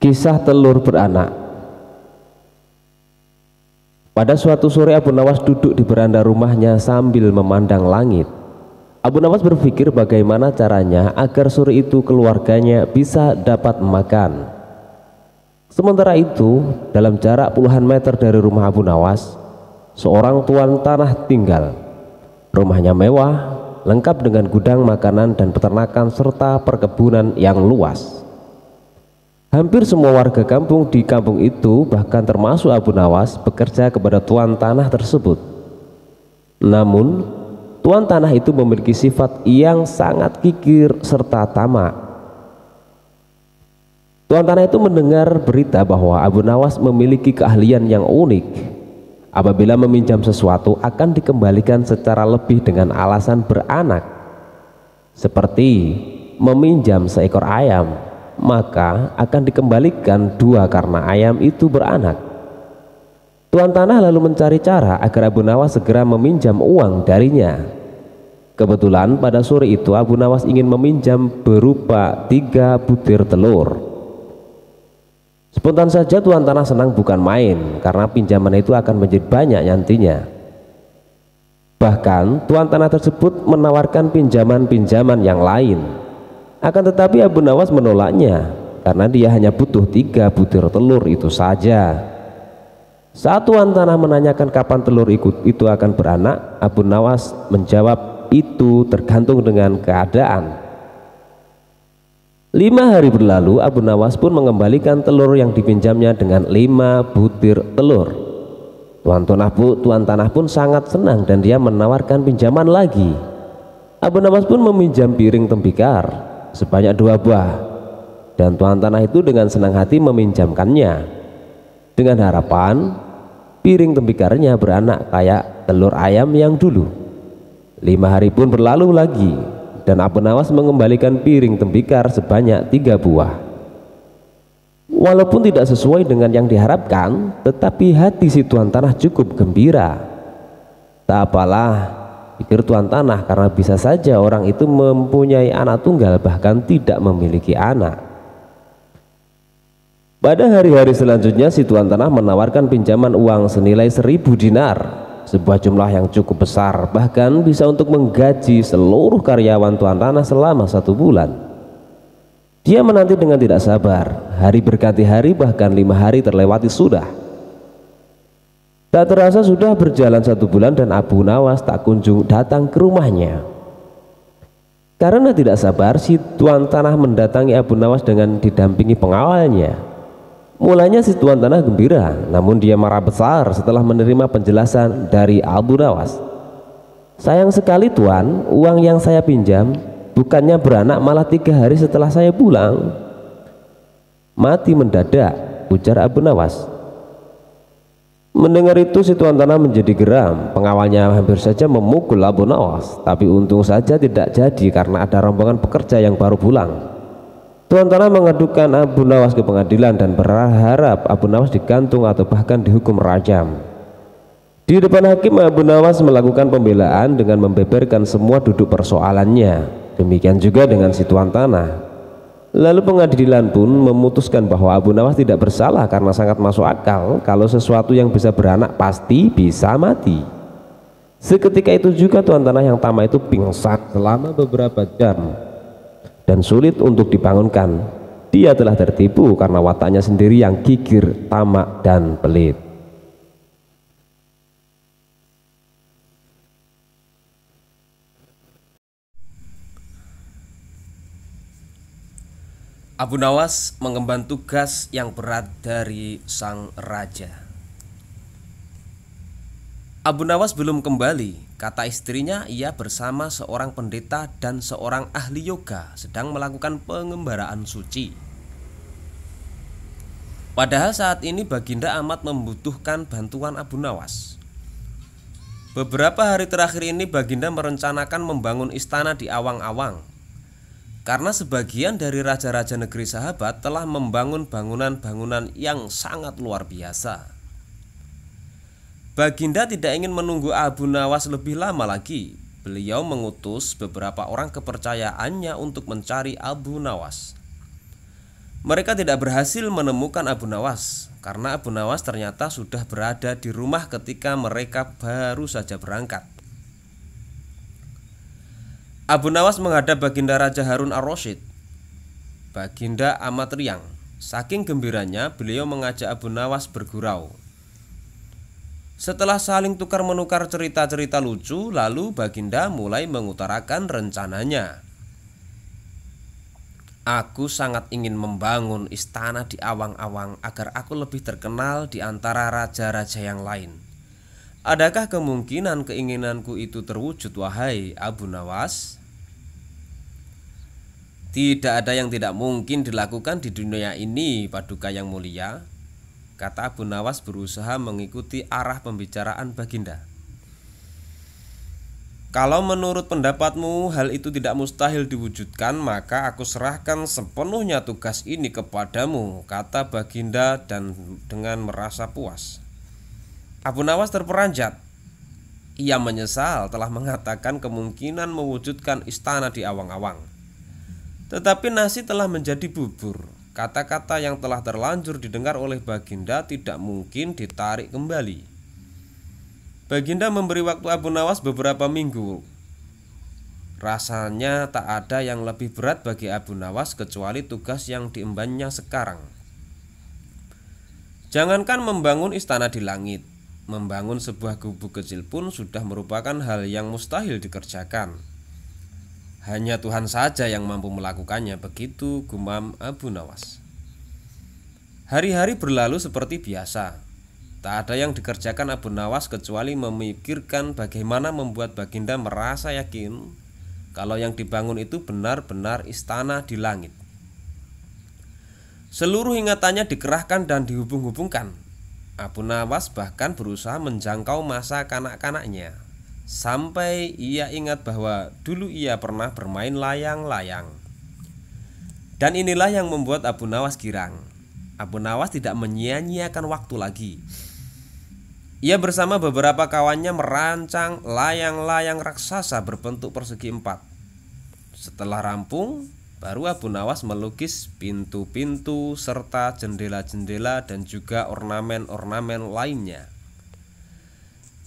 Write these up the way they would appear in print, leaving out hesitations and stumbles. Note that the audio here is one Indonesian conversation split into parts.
Kisah telur beranak. Pada suatu sore Abu Nawas duduk di beranda rumahnya sambil memandang langit. Abu Nawas berpikir bagaimana caranya agar sore itu keluarganya bisa dapat makan. Sementara itu, dalam jarak puluhan meter dari rumah Abu Nawas, seorang tuan tanah tinggal. Rumahnya mewah, lengkap dengan gudang makanan dan peternakan serta perkebunan yang luas. Hampir semua warga kampung di kampung itu, bahkan termasuk Abu Nawas, bekerja kepada tuan tanah tersebut. Namun, tuan tanah itu memiliki sifat yang sangat kikir serta tamak. Tuan tanah itu mendengar berita bahwa Abu Nawas memiliki keahlian yang unik. Apabila meminjam sesuatu akan dikembalikan secara lebih dengan alasan beranak. Seperti meminjam seekor ayam, maka akan dikembalikan 2 karena ayam itu beranak. Tuan tanah lalu mencari cara agar Abu Nawas segera meminjam uang darinya. Kebetulan pada sore itu Abu Nawas ingin meminjam berupa 3 butir telur. Spontan saja tuan tanah senang bukan main, karena pinjaman itu akan menjadi banyak nantinya. Bahkan tuan tanah tersebut menawarkan pinjaman-pinjaman yang lain. Akan tetapi Abu Nawas menolaknya karena dia hanya butuh 3 butir telur itu saja. Saat tuan tanah menanyakan kapan telur itu akan beranak, Abu Nawas menjawab itu tergantung dengan keadaan. 5 hari berlalu, Abu Nawas pun mengembalikan telur yang dipinjamnya dengan 5 butir telur. Tuan tanah pun sangat senang dan dia menawarkan pinjaman lagi. Abu Nawas pun meminjam piring tembikar sebanyak 2 buah, dan tuan tanah itu dengan senang hati meminjamkannya dengan harapan piring tembikarnya beranak kayak telur ayam yang dulu. 5 hari pun berlalu lagi dan Abu Nawas mengembalikan piring tembikar sebanyak 3 buah. Walaupun tidak sesuai dengan yang diharapkan, tetapi hati si tuan tanah cukup gembira. Tak apalah, pikir tuan tanah, karena bisa saja orang itu mempunyai anak tunggal bahkan tidak memiliki anak. Pada hari-hari selanjutnya si tuan tanah menawarkan pinjaman uang senilai 1000 dinar, sebuah jumlah yang cukup besar, bahkan bisa untuk menggaji seluruh karyawan tuan tanah selama 1 bulan. Dia menanti dengan tidak sabar. Hari berganti hari, bahkan 5 hari terlewati sudah. Tak terasa sudah berjalan 1 bulan dan Abu Nawas tak kunjung datang ke rumahnya. Karena tidak sabar, si tuan tanah mendatangi Abu Nawas dengan didampingi pengawalnya. Mulanya si tuan tanah gembira, namun dia marah besar setelah menerima penjelasan dari Abu Nawas. Sayang sekali tuan, uang yang saya pinjam bukannya beranak malah 3 hari setelah saya pulang. Mati mendadak, ujar Abu Nawas. Mendengar itu si tuan tanah menjadi geram. Pengawalnya hampir saja memukul Abu Nawas, tapi untung saja tidak jadi karena ada rombongan pekerja yang baru pulang. Tuan tanah mengadukan Abu Nawas ke pengadilan dan berharap Abu Nawas digantung atau bahkan dihukum rajam. Di depan hakim, Abu Nawas melakukan pembelaan dengan membeberkan semua duduk persoalannya. Demikian juga dengan si tuan tanah. Lalu pengadilan pun memutuskan bahwa Abu Nawas tidak bersalah karena sangat masuk akal kalau sesuatu yang bisa beranak pasti bisa mati. Seketika itu juga tuan tanah yang tamak itu pingsan selama beberapa jam dan sulit untuk dibangunkan. Dia telah tertipu karena wataknya sendiri yang kikir, tamak, dan pelit. Abu Nawas mengemban tugas yang berat dari sang raja. Abu Nawas belum kembali, kata istrinya. Ia bersama seorang pendeta dan seorang ahli yoga sedang melakukan pengembaraan suci. Padahal saat ini Baginda amat membutuhkan bantuan Abu Nawas. Beberapa hari terakhir ini Baginda merencanakan membangun istana di awang-awang, karena sebagian dari raja-raja negeri sahabat telah membangun bangunan-bangunan yang sangat luar biasa. Baginda tidak ingin menunggu Abu Nawas lebih lama lagi. Beliau mengutus beberapa orang kepercayaannya untuk mencari Abu Nawas. Mereka tidak berhasil menemukan Abu Nawas karena Abu Nawas ternyata sudah berada di rumah ketika mereka baru saja berangkat. Abu Nawas menghadap Baginda Raja Harun ar-Rasyid. Baginda amat riang. Saking gembiranya beliau mengajak Abu Nawas bergurau. Setelah saling tukar-menukar cerita-cerita lucu, lalu Baginda mulai mengutarakan rencananya. Aku sangat ingin membangun istana di awang-awang agar aku lebih terkenal di antara raja-raja yang lain. Adakah kemungkinan keinginanku itu terwujud, wahai Abu Nawas? Tidak ada yang tidak mungkin dilakukan di dunia ini, Paduka yang mulia, kata Abu Nawas berusaha mengikuti arah pembicaraan Baginda. Kalau menurut pendapatmu hal itu tidak mustahil diwujudkan, maka aku serahkan sepenuhnya tugas ini kepadamu, kata Baginda dan dengan merasa puas. Abu Nawas terperanjat. Ia menyesal telah mengatakan kemungkinan mewujudkan istana di awang-awang. Tetapi nasi telah menjadi bubur. Kata-kata yang telah terlanjur didengar oleh Baginda tidak mungkin ditarik kembali. Baginda memberi waktu Abu Nawas beberapa minggu. Rasanya tak ada yang lebih berat bagi Abu Nawas kecuali tugas yang diembannya sekarang. Jangankan membangun istana di langit, membangun sebuah gubuk kecil pun sudah merupakan hal yang mustahil dikerjakan. Hanya Tuhan saja yang mampu melakukannya, begitu gumam Abu Nawas. Hari-hari berlalu seperti biasa. Tak ada yang dikerjakan Abu Nawas kecuali memikirkan bagaimana membuat Baginda merasa yakin kalau yang dibangun itu benar-benar istana di langit. Seluruh ingatannya dikerahkan dan dihubung-hubungkan. Abu Nawas bahkan berusaha menjangkau masa kanak-kanaknya, sampai ia ingat bahwa dulu ia pernah bermain layang-layang. Dan inilah yang membuat Abu Nawas girang. Abu Nawas tidak menyia-nyiakan waktu lagi. Ia bersama beberapa kawannya merancang layang-layang raksasa berbentuk persegi 4. Setelah rampung, baru Abu Nawas melukis pintu-pintu serta jendela-jendela dan juga ornamen-ornamen lainnya.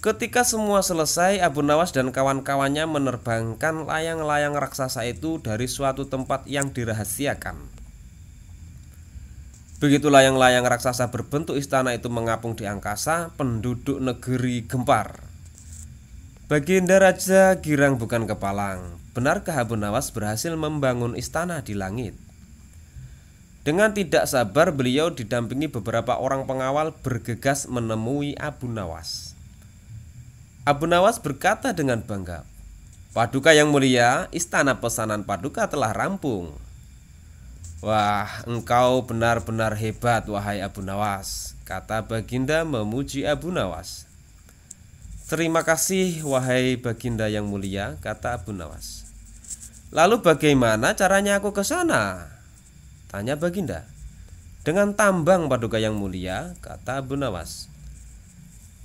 Ketika semua selesai, Abu Nawas dan kawan-kawannya menerbangkan layang-layang raksasa itu dari suatu tempat yang dirahasiakan. Begitu layang-layang raksasa berbentuk istana itu mengapung di angkasa, penduduk negeri gempar. Baginda Raja girang bukan kepalang. Benarkah Abu Nawas berhasil membangun istana di langit? Dengan tidak sabar beliau didampingi beberapa orang pengawal bergegas menemui Abu Nawas. Abu Nawas berkata dengan bangga, Paduka yang mulia, istana pesanan Paduka telah rampung. Wah, engkau benar-benar hebat, wahai Abu Nawas, kata Baginda memuji Abu Nawas. Terima kasih, wahai Baginda yang mulia, kata Abu Nawas. Lalu bagaimana caranya aku ke sana? Tanya Baginda. Dengan tambang, Paduka yang mulia, kata Abu Nawas.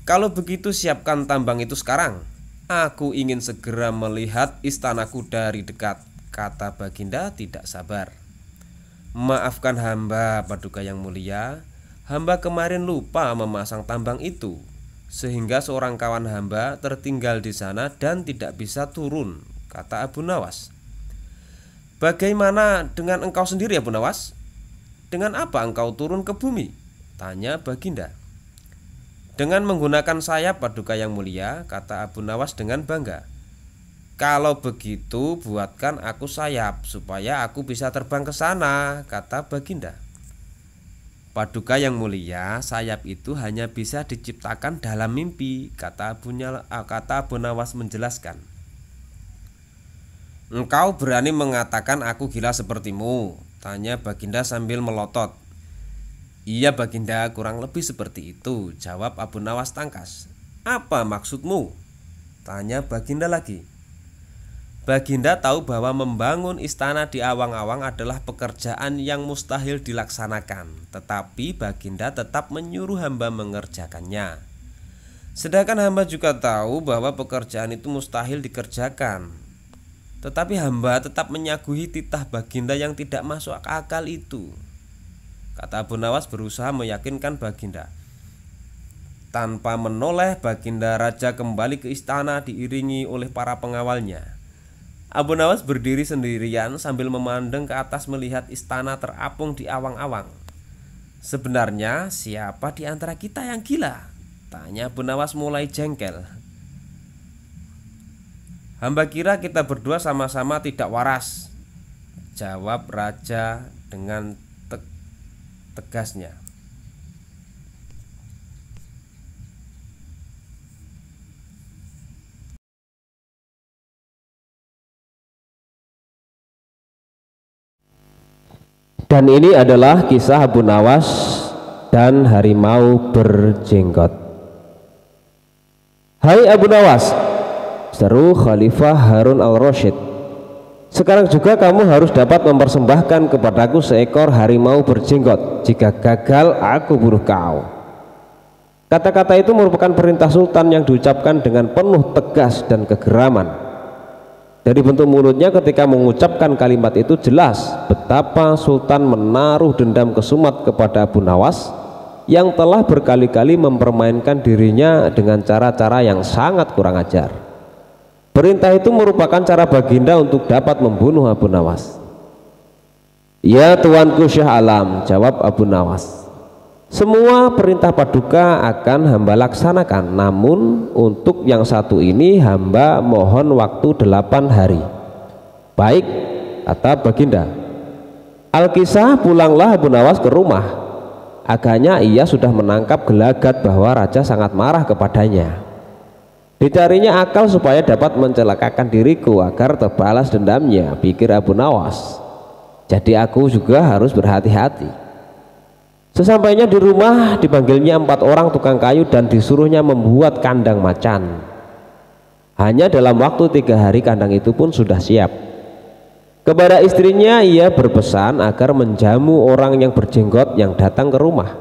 Kalau begitu siapkan tambang itu sekarang. Aku ingin segera melihat istanaku dari dekat, kata Baginda tidak sabar. Maafkan hamba, Paduka yang mulia, hamba kemarin lupa memasang tambang itu, sehingga seorang kawan hamba tertinggal di sana dan tidak bisa turun, kata Abu Nawas. Bagaimana dengan engkau sendiri, Abu Nawas? Dengan apa engkau turun ke bumi? Tanya Baginda. Dengan menggunakan sayap, Paduka yang mulia, kata Abu Nawas dengan bangga. Kalau begitu buatkan aku sayap supaya aku bisa terbang ke sana, kata Baginda. Paduka yang mulia, sayap itu hanya bisa diciptakan dalam mimpi, kata Abu Nawas menjelaskan. Engkau berani mengatakan aku gila sepertimu? Tanya Baginda sambil melotot. Iya Baginda, kurang lebih seperti itu, jawab Abu Nawas tangkas. Apa maksudmu? Tanya Baginda lagi. Baginda tahu bahwa membangun istana di awang-awang adalah pekerjaan yang mustahil dilaksanakan, tetapi Baginda tetap menyuruh hamba mengerjakannya. Sedangkan hamba juga tahu bahwa pekerjaan itu mustahil dikerjakan, tetapi hamba tetap menyaguhi titah Baginda yang tidak masuk akal itu. kata Abu Nawas berusaha meyakinkan Baginda. Tanpa menoleh, Baginda Raja kembali ke istana diiringi oleh para pengawalnya. Abu Nawas berdiri sendirian sambil memandang ke atas melihat istana terapung di awang-awang. Sebenarnya siapa di antara kita yang gila? Tanya Abu Nawas mulai jengkel. Hamba kira kita berdua sama-sama tidak waras, jawab Raja dengan tegasnya. Dan ini adalah kisah Abu Nawas dan harimau berjenggot. Hai Abu Nawas, seru Khalifah Harun al-Rasyid, sekarang juga kamu harus dapat mempersembahkan kepadaku seekor harimau berjenggot. Jika gagal, aku bunuh kau. Kata-kata itu merupakan perintah sultan yang diucapkan dengan penuh tegas dan kegeraman. Dari bentuk mulutnya ketika mengucapkan kalimat itu jelas betapa sultan menaruh dendam kesumat kepada Abu Nawas yang telah berkali-kali mempermainkan dirinya dengan cara-cara yang sangat kurang ajar. Perintah itu merupakan cara Baginda untuk dapat membunuh Abu Nawas. Ya tuanku Syah Alam, jawab Abu Nawas, semua perintah paduka akan hamba laksanakan, namun untuk yang satu ini hamba mohon waktu 8 hari. Baik, kata Baginda. Al-Kisah, pulanglah Abu Nawas ke rumah. Agaknya ia sudah menangkap gelagat bahwa raja sangat marah kepadanya. Dicarinya akal supaya dapat mencelakakan diriku agar terbalas dendamnya, pikir Abu Nawas. Jadi aku juga harus berhati-hati. Sesampainya di rumah, dipanggilnya 4 orang tukang kayu dan disuruhnya membuat kandang macan. Hanya dalam waktu 3 hari kandang itu pun sudah siap. Kepada istrinya ia berpesan agar menjamu orang yang berjenggot yang datang ke rumah.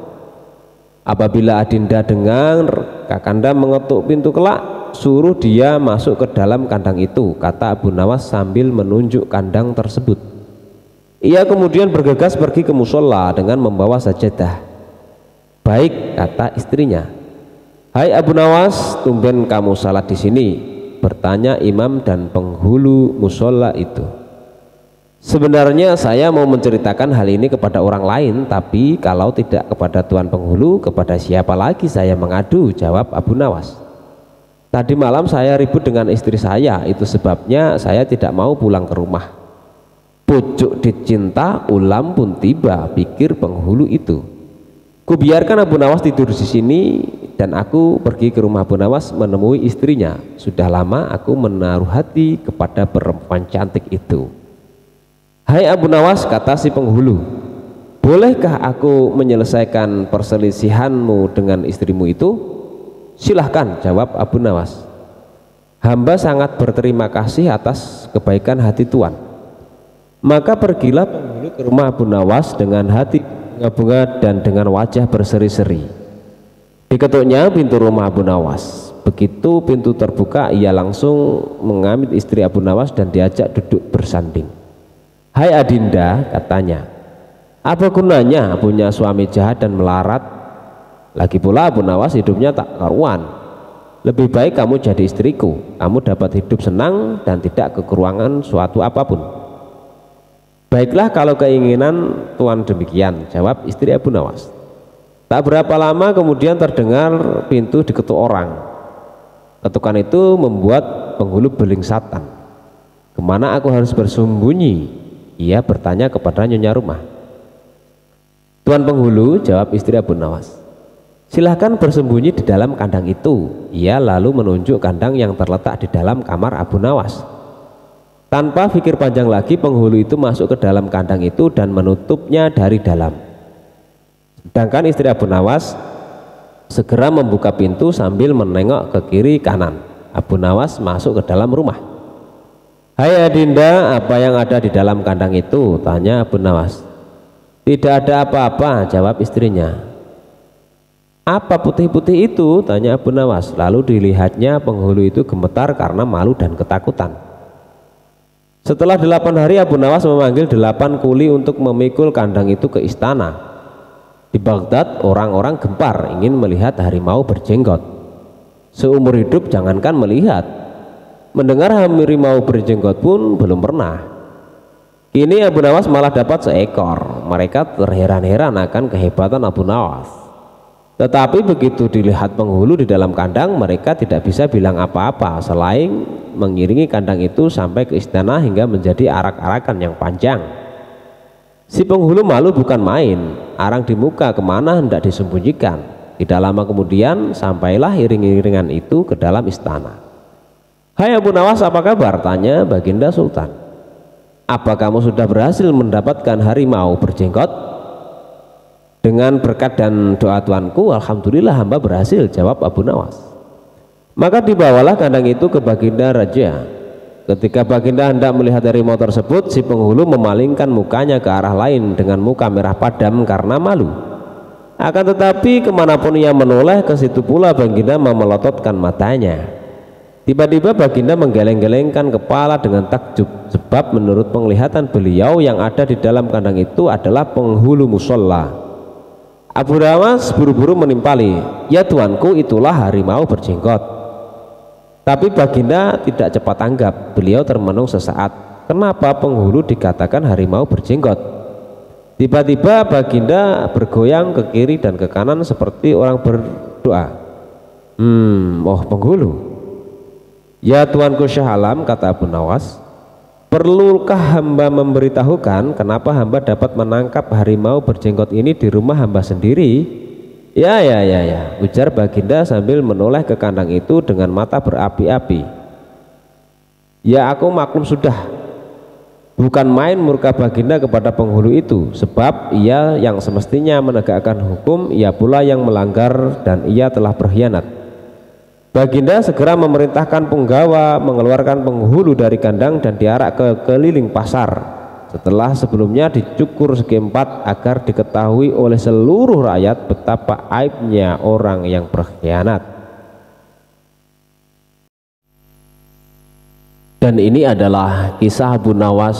Apabila Adinda dengar Kakanda mengetuk pintu kelak, suruh dia masuk ke dalam kandang itu, kata Abu Nawas sambil menunjuk kandang tersebut. Ia kemudian bergegas pergi ke musola dengan membawa sajadah. Baik, kata istrinya. Hai Abu Nawas, tumben kamu salat di sini, bertanya imam dan penghulu musola itu. Sebenarnya saya mau menceritakan hal ini kepada orang lain, tapi kalau tidak kepada tuan penghulu, kepada siapa lagi saya mengadu, jawab Abu Nawas. Tadi malam saya ribut dengan istri saya, itu sebabnya saya tidak mau pulang ke rumah. Pucuk dicinta, ulam pun tiba, pikir penghulu itu. Kubiarkan Abu Nawas tidur di sini dan aku pergi ke rumah Abu Nawas menemui istrinya. Sudah lama aku menaruh hati kepada perempuan cantik itu. Hai Abu Nawas, kata si penghulu, bolehkah aku menyelesaikan perselisihanmu dengan istrimu itu? Silahkan, jawab Abu Nawas. Hamba sangat berterima kasih atas kebaikan hati tuan. Maka pergilah penghulu ke rumah Abu Nawas dengan hati bunga-bunga dan dengan wajah berseri-seri. Diketuknya pintu rumah Abu Nawas. Begitu pintu terbuka, ia langsung mengambil istri Abu Nawas dan diajak duduk bersanding. Hai Adinda, katanya, apa gunanya punya suami jahat dan melarat? Lagi pula Abu Nawas hidupnya tak karuan. Lebih baik kamu jadi istriku, kamu dapat hidup senang dan tidak kekurangan suatu apapun. Baiklah kalau keinginan tuan demikian, jawab istri Abu Nawas. Tak berapa lama kemudian terdengar pintu diketuk orang. Ketukan itu membuat penghulu belingsatan. Kemana aku harus bersembunyi? Ia bertanya kepada nyonya rumah. Tuan penghulu, jawab istri Abu Nawas, silahkan bersembunyi di dalam kandang itu. Ia lalu menunjuk kandang yang terletak di dalam kamar Abu Nawas. Tanpa pikir panjang lagi, penghulu itu masuk ke dalam kandang itu dan menutupnya dari dalam. Sedangkan istri Abu Nawas segera membuka pintu sambil menengok ke kiri kanan. Abu Nawas masuk ke dalam rumah. Hai Adinda, apa yang ada di dalam kandang itu? Tanya Abu Nawas. Tidak ada apa-apa, jawab istrinya. Apa putih-putih itu? Tanya Abu Nawas. Lalu dilihatnya penghulu itu gemetar karena malu dan ketakutan. Setelah 8 hari Abu Nawas memanggil 8 kuli untuk memikul kandang itu ke istana. Di Baghdad orang-orang gempar ingin melihat harimau berjenggot. Seumur hidup jangankan melihat, mendengar harimau berjenggot pun belum pernah. Kini Abu Nawas malah dapat seekor. Mereka terheran-heran akan kehebatan Abu Nawas. Tetapi begitu dilihat penghulu di dalam kandang, mereka tidak bisa bilang apa-apa selain mengiringi kandang itu sampai ke istana hingga menjadi arak-arakan yang panjang. Si penghulu malu bukan main, arang di muka kemana hendak disembunyikan. Tidak lama kemudian sampailah iring-iringan itu ke dalam istana. "Hai Abu Nawas, apa kabar?" tanya Baginda Sultan. "Apa kamu sudah berhasil mendapatkan harimau berjenggot?" "Dengan berkat dan doa tuanku, alhamdulillah hamba berhasil," jawab Abu Nawas. Maka dibawalah kandang itu ke Baginda Raja. Ketika Baginda hendak melihat harimau tersebut, si penghulu memalingkan mukanya ke arah lain dengan muka merah padam karena malu. Akan tetapi kemanapun ia menoleh, ke situ pula Baginda memelototkan matanya. Tiba-tiba Baginda menggeleng-gelengkan kepala dengan takjub, sebab menurut penglihatan beliau yang ada di dalam kandang itu adalah penghulu musola. Abu Nawas buru-buru menimpali, "Ya tuanku, itulah harimau berjenggot." Tapi Baginda tidak cepat tanggap. Beliau termenung sesaat. Kenapa penghulu dikatakan harimau berjenggot? Tiba-tiba Baginda bergoyang ke kiri dan ke kanan seperti orang berdoa. Oh penghulu. "Ya tuanku Syah Alam," kata Abu Nawas, "perlukah hamba memberitahukan kenapa hamba dapat menangkap harimau berjenggot ini di rumah hamba sendiri?" Ya, ujar Baginda sambil menoleh ke kandang itu dengan mata berapi-api. "Ya, aku maklum sudah." Bukan main murka Baginda kepada penghulu itu, sebab ia yang semestinya menegakkan hukum, ia pula yang melanggar dan ia telah berkhianat. Baginda segera memerintahkan penggawa mengeluarkan penghulu dari kandang dan diarak ke keliling pasar. Setelah sebelumnya dicukur segi empat agar diketahui oleh seluruh rakyat betapa aibnya orang yang berkhianat. Dan ini adalah kisah Abu Nawas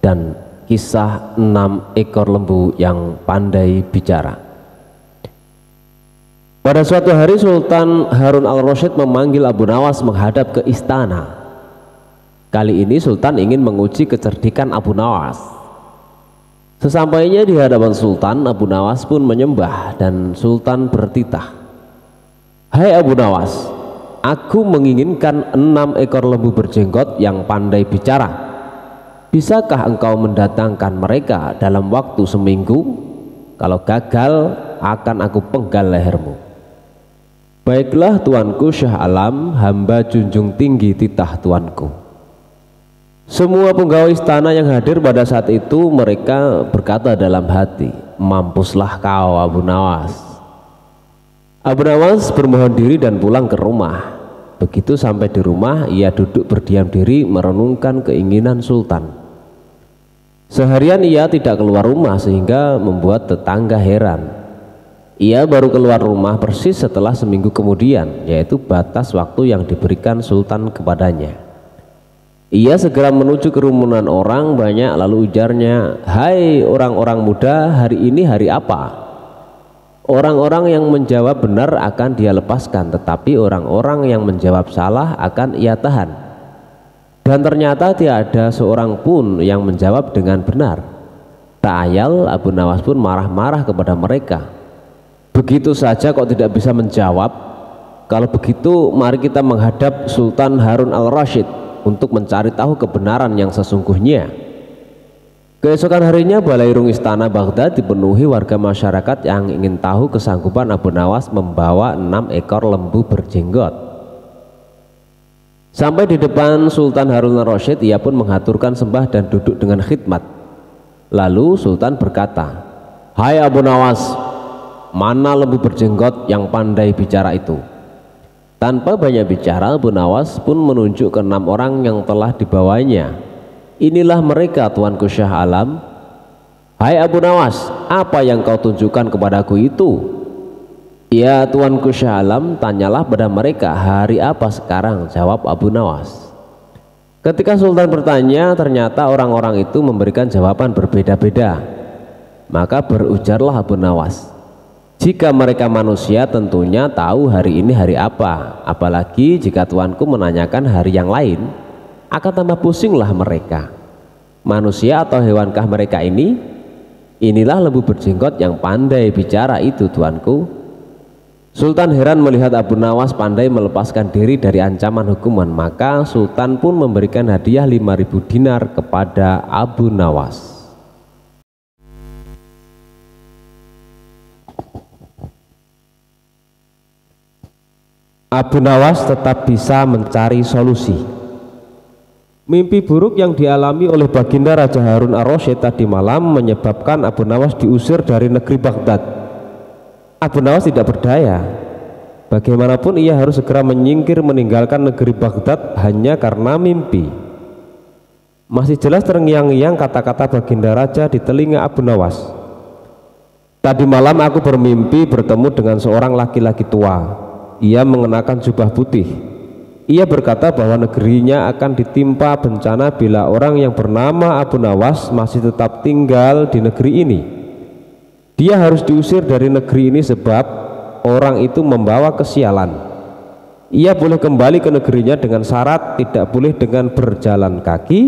dan kisah 6 ekor lembu yang pandai bicara. Pada suatu hari Sultan Harun al-Rasyid memanggil Abu Nawas menghadap ke istana. Kali ini Sultan ingin menguji kecerdikan Abu Nawas. Sesampainya di hadapan Sultan, Abu Nawas pun menyembah dan Sultan bertitah, "Hai Abu Nawas, aku menginginkan 6 ekor lembu berjenggot yang pandai bicara. Bisakah engkau mendatangkan mereka dalam waktu seminggu? Kalau gagal, akan aku penggal lehermu." "Baiklah tuanku Syah Alam, hamba junjung tinggi titah tuanku." Semua penggawa istana yang hadir pada saat itu mereka berkata dalam hati, "Mampuslah kau Abu Nawas." Abu Nawas bermohon diri dan pulang ke rumah. Begitu sampai di rumah, ia duduk berdiam diri merenungkan keinginan Sultan. Seharian ia tidak keluar rumah sehingga membuat tetangga heran. Ia baru keluar rumah persis setelah seminggu kemudian, yaitu batas waktu yang diberikan Sultan kepadanya. Ia segera menuju kerumunan orang banyak lalu ujarnya, "Hai orang-orang muda, hari ini hari apa?" Orang-orang yang menjawab benar akan dia lepaskan, tetapi orang-orang yang menjawab salah akan ia tahan. Dan ternyata tidak ada seorang pun yang menjawab dengan benar. Tak ayal Abu Nawas pun marah-marah kepada mereka. "Begitu saja kok tidak bisa menjawab? Kalau begitu mari kita menghadap Sultan Harun al-Rasyid untuk mencari tahu kebenaran yang sesungguhnya." Keesokan harinya balairung istana Baghdad dipenuhi warga masyarakat yang ingin tahu kesanggupan Abu Nawas membawa 6 ekor lembu berjenggot. Sampai di depan Sultan Harun al-Rasyid, ia pun mengaturkan sembah dan duduk dengan khidmat. Lalu Sultan berkata, "Hai Abu Nawas, mana lembu berjenggot yang pandai bicara itu?" Tanpa banyak bicara, Abu Nawas pun menunjuk ke 6 orang yang telah dibawanya. "Inilah mereka tuanku Syah Alam." "Hai Abu Nawas, apa yang kau tunjukkan kepadaku itu?" "Ya tuanku Syah Alam, tanyalah pada mereka hari apa sekarang," jawab Abu Nawas. Ketika Sultan bertanya, ternyata orang-orang itu memberikan jawaban berbeda-beda. Maka berujarlah Abu Nawas, jika mereka manusia tentunya tahu hari ini hari apa, apalagi jika tuanku menanyakan hari yang lain, akan tambah pusinglah mereka. Manusia atau hewankah mereka ini? Inilah lembu berjenggot yang pandai bicara itu, tuanku. Sultan heran melihat Abu Nawas pandai melepaskan diri dari ancaman hukuman, maka Sultan pun memberikan hadiah 5.000 dinar kepada Abu Nawas. Abu Nawas tetap bisa mencari solusi. Mimpi buruk yang dialami oleh Baginda Raja Harun ar-Rasyid tadi malam menyebabkan Abu Nawas diusir dari negeri Baghdad. Abu Nawas tidak berdaya. Bagaimanapun ia harus segera menyingkir meninggalkan negeri Baghdad hanya karena mimpi. Masih jelas terngiang-ngiang kata-kata Baginda Raja di telinga Abu Nawas. Tadi malam aku bermimpi bertemu dengan seorang laki-laki tua. Ia mengenakan jubah putih. Ia berkata bahwa negerinya akan ditimpa bencana bila orang yang bernama Abu Nawas masih tetap tinggal di negeri ini. Dia harus diusir dari negeri ini sebab orang itu membawa kesialan. Ia boleh kembali ke negerinya dengan syarat tidak boleh dengan berjalan kaki,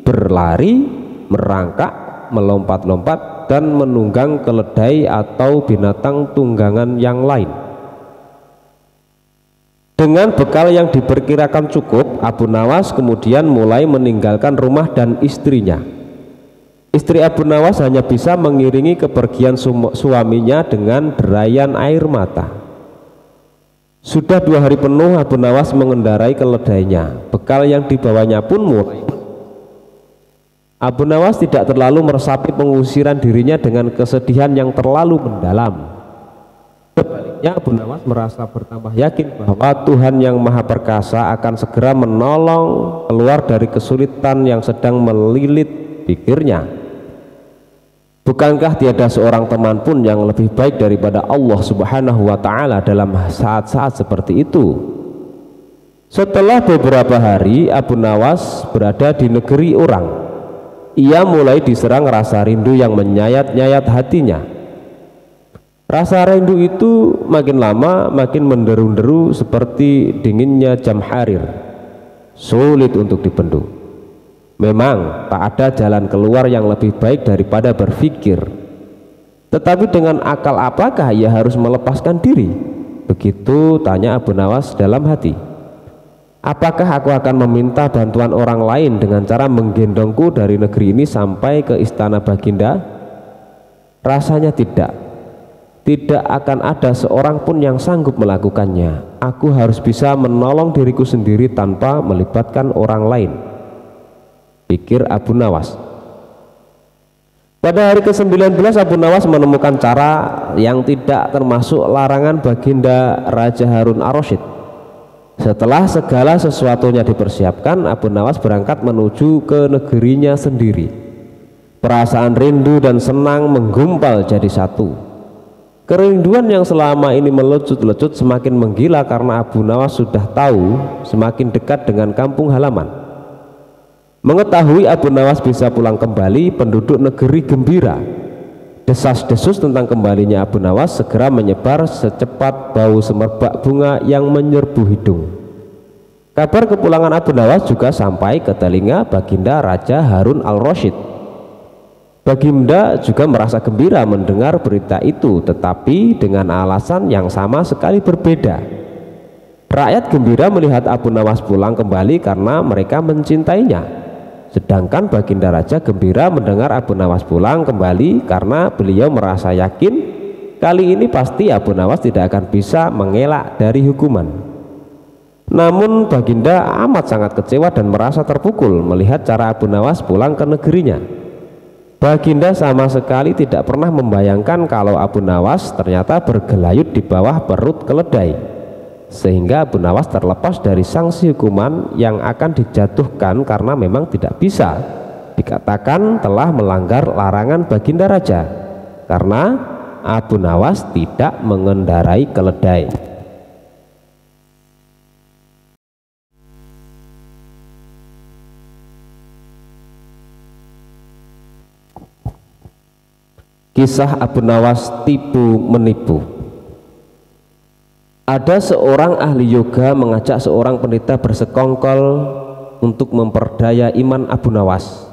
berlari, merangkak, melompat-lompat, dan menunggang keledai atau binatang tunggangan yang lain. Dengan bekal yang diperkirakan cukup, Abu Nawas kemudian mulai meninggalkan rumah dan istrinya. Istri Abu Nawas hanya bisa mengiringi kepergian suaminya dengan derayan air mata. Sudah 2 hari penuh Abu Nawas mengendarai keledainya. Bekal yang dibawanya pun mulai. Abu Nawas tidak terlalu meresapi pengusiran dirinya dengan kesedihan yang terlalu mendalam. Sebaliknya Abu Nawas merasa bertambah yakin bahwa Tuhan yang Maha Perkasa akan segera menolong keluar dari kesulitan yang sedang melilit pikirnya. Bukankah tiada seorang teman pun yang lebih baik daripada Allah Subhanahu wa Ta'ala dalam saat-saat seperti itu? Setelah beberapa hari Abu Nawas berada di negeri orang, ia mulai diserang rasa rindu yang menyayat-nyayat hatinya. Rasa rindu itu makin lama makin menderu-deru seperti dinginnya jam harir, sulit untuk dibendung. Memang tak ada jalan keluar yang lebih baik daripada berpikir. Tetapi dengan akal apakah ia harus melepaskan diri? Begitu tanya Abu Nawas dalam hati. Apakah aku akan meminta bantuan orang lain dengan cara menggendongku dari negeri ini sampai ke istana Baginda? Rasanya tidak. Tidak akan ada seorang pun yang sanggup melakukannya. Aku harus bisa menolong diriku sendiri tanpa melibatkan orang lain, pikir Abu Nawas. Pada hari ke-19 Abu Nawas menemukan cara yang tidak termasuk larangan Baginda Raja Harun ar-Rasyid. Setelah segala sesuatunya dipersiapkan, Abu Nawas berangkat menuju ke negerinya sendiri. Perasaan rindu dan senang menggumpal jadi satu. Kerinduan yang selama ini melecut-lecut semakin menggila karena Abu Nawas sudah tahu semakin dekat dengan kampung halaman. Mengetahui Abu Nawas bisa pulang kembali, penduduk negeri gembira. Desas-desus tentang kembalinya Abu Nawas segera menyebar secepat bau semerbak bunga yang menyerbu hidung. Kabar kepulangan Abu Nawas juga sampai ke telinga Baginda Raja Harun al-Rasyid. Baginda juga merasa gembira mendengar berita itu, tetapi dengan alasan yang sama sekali berbeda. Rakyat gembira melihat Abu Nawas pulang kembali karena mereka mencintainya, sedangkan Baginda Raja gembira mendengar Abu Nawas pulang kembali karena beliau merasa yakin kali ini pasti Abu Nawas tidak akan bisa mengelak dari hukuman. Namun Baginda amat sangat kecewa dan merasa terpukul melihat cara Abu Nawas pulang ke negerinya. Baginda sama sekali tidak pernah membayangkan kalau Abu Nawas ternyata bergelayut di bawah perut keledai, sehingga Abu Nawas terlepas dari sanksi hukuman yang akan dijatuhkan karena memang tidak bisa dikatakan telah melanggar larangan Baginda Raja, karena Abu Nawas tidak mengendarai keledai. Kisah Abu Nawas tipu menipu. Ada seorang ahli yoga mengajak seorang pendeta bersekongkol untuk memperdaya iman Abu Nawas.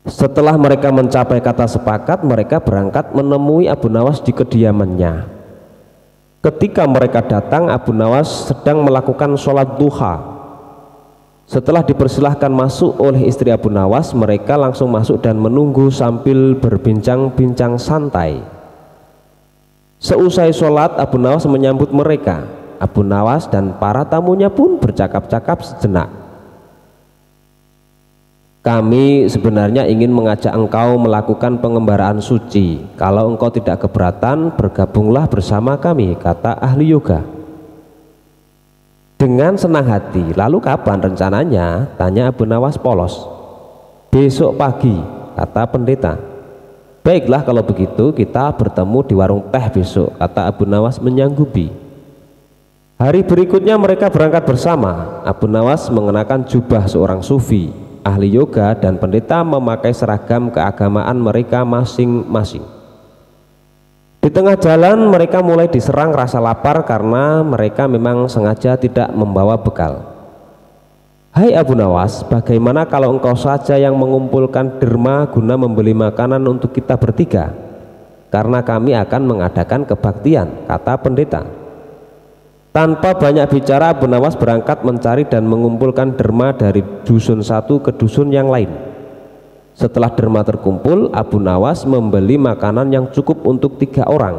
Setelah mereka mencapai kata sepakat, mereka berangkat menemui Abu Nawas di kediamannya. Ketika mereka datang, Abu Nawas sedang melakukan sholat duha. Setelah dipersilahkan masuk oleh istri Abu Nawas, mereka langsung masuk dan menunggu sambil berbincang-bincang santai. Seusai sholat, Abu Nawas menyambut mereka. Abu Nawas dan para tamunya pun bercakap-cakap sejenak. Kami sebenarnya ingin mengajak engkau melakukan pengembaraan suci. Kalau engkau tidak keberatan, bergabunglah bersama kami, kata ahli yoga. Dengan senang hati. Lalu kapan rencananya? Tanya Abu Nawas polos. Besok pagi, kata pendeta. Baiklah kalau begitu kita bertemu di warung teh besok, kata Abu Nawas menyanggupi. Hari berikutnya mereka berangkat bersama. Abu Nawas mengenakan jubah seorang sufi, ahli yoga, dan pendeta memakai seragam keagamaan mereka masing-masing. Di tengah jalan mereka mulai diserang rasa lapar karena mereka memang sengaja tidak membawa bekal. Hai Abu Nawas, bagaimana kalau engkau saja yang mengumpulkan derma guna membeli makanan untuk kita bertiga? Karena kami akan mengadakan kebaktian, kata pendeta. Tanpa banyak bicara, Abu Nawas berangkat mencari dan mengumpulkan derma dari dusun satu ke dusun yang lain. Setelah derma terkumpul, Abu Nawas membeli makanan yang cukup untuk 3 orang.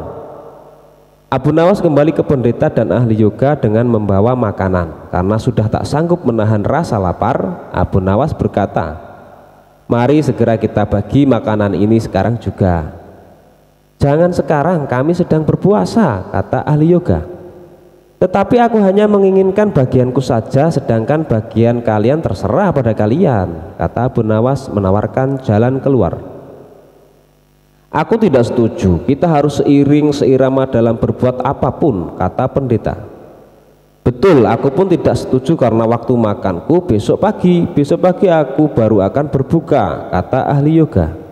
Abu Nawas kembali ke pendeta dan ahli yoga dengan membawa makanan. Karena sudah tak sanggup menahan rasa lapar, Abu Nawas berkata, mari segera kita bagi makanan ini sekarang juga. Jangan sekarang, kami sedang berpuasa, kata ahli yoga. Tetapi aku hanya menginginkan bagianku saja, sedangkan bagian kalian terserah pada kalian, kata Abu Nawas menawarkan jalan keluar. Aku tidak setuju, kita harus seirama dalam berbuat apapun, kata pendeta. Betul, aku pun tidak setuju karena waktu makanku besok pagi aku baru akan berbuka, kata ahli yoga.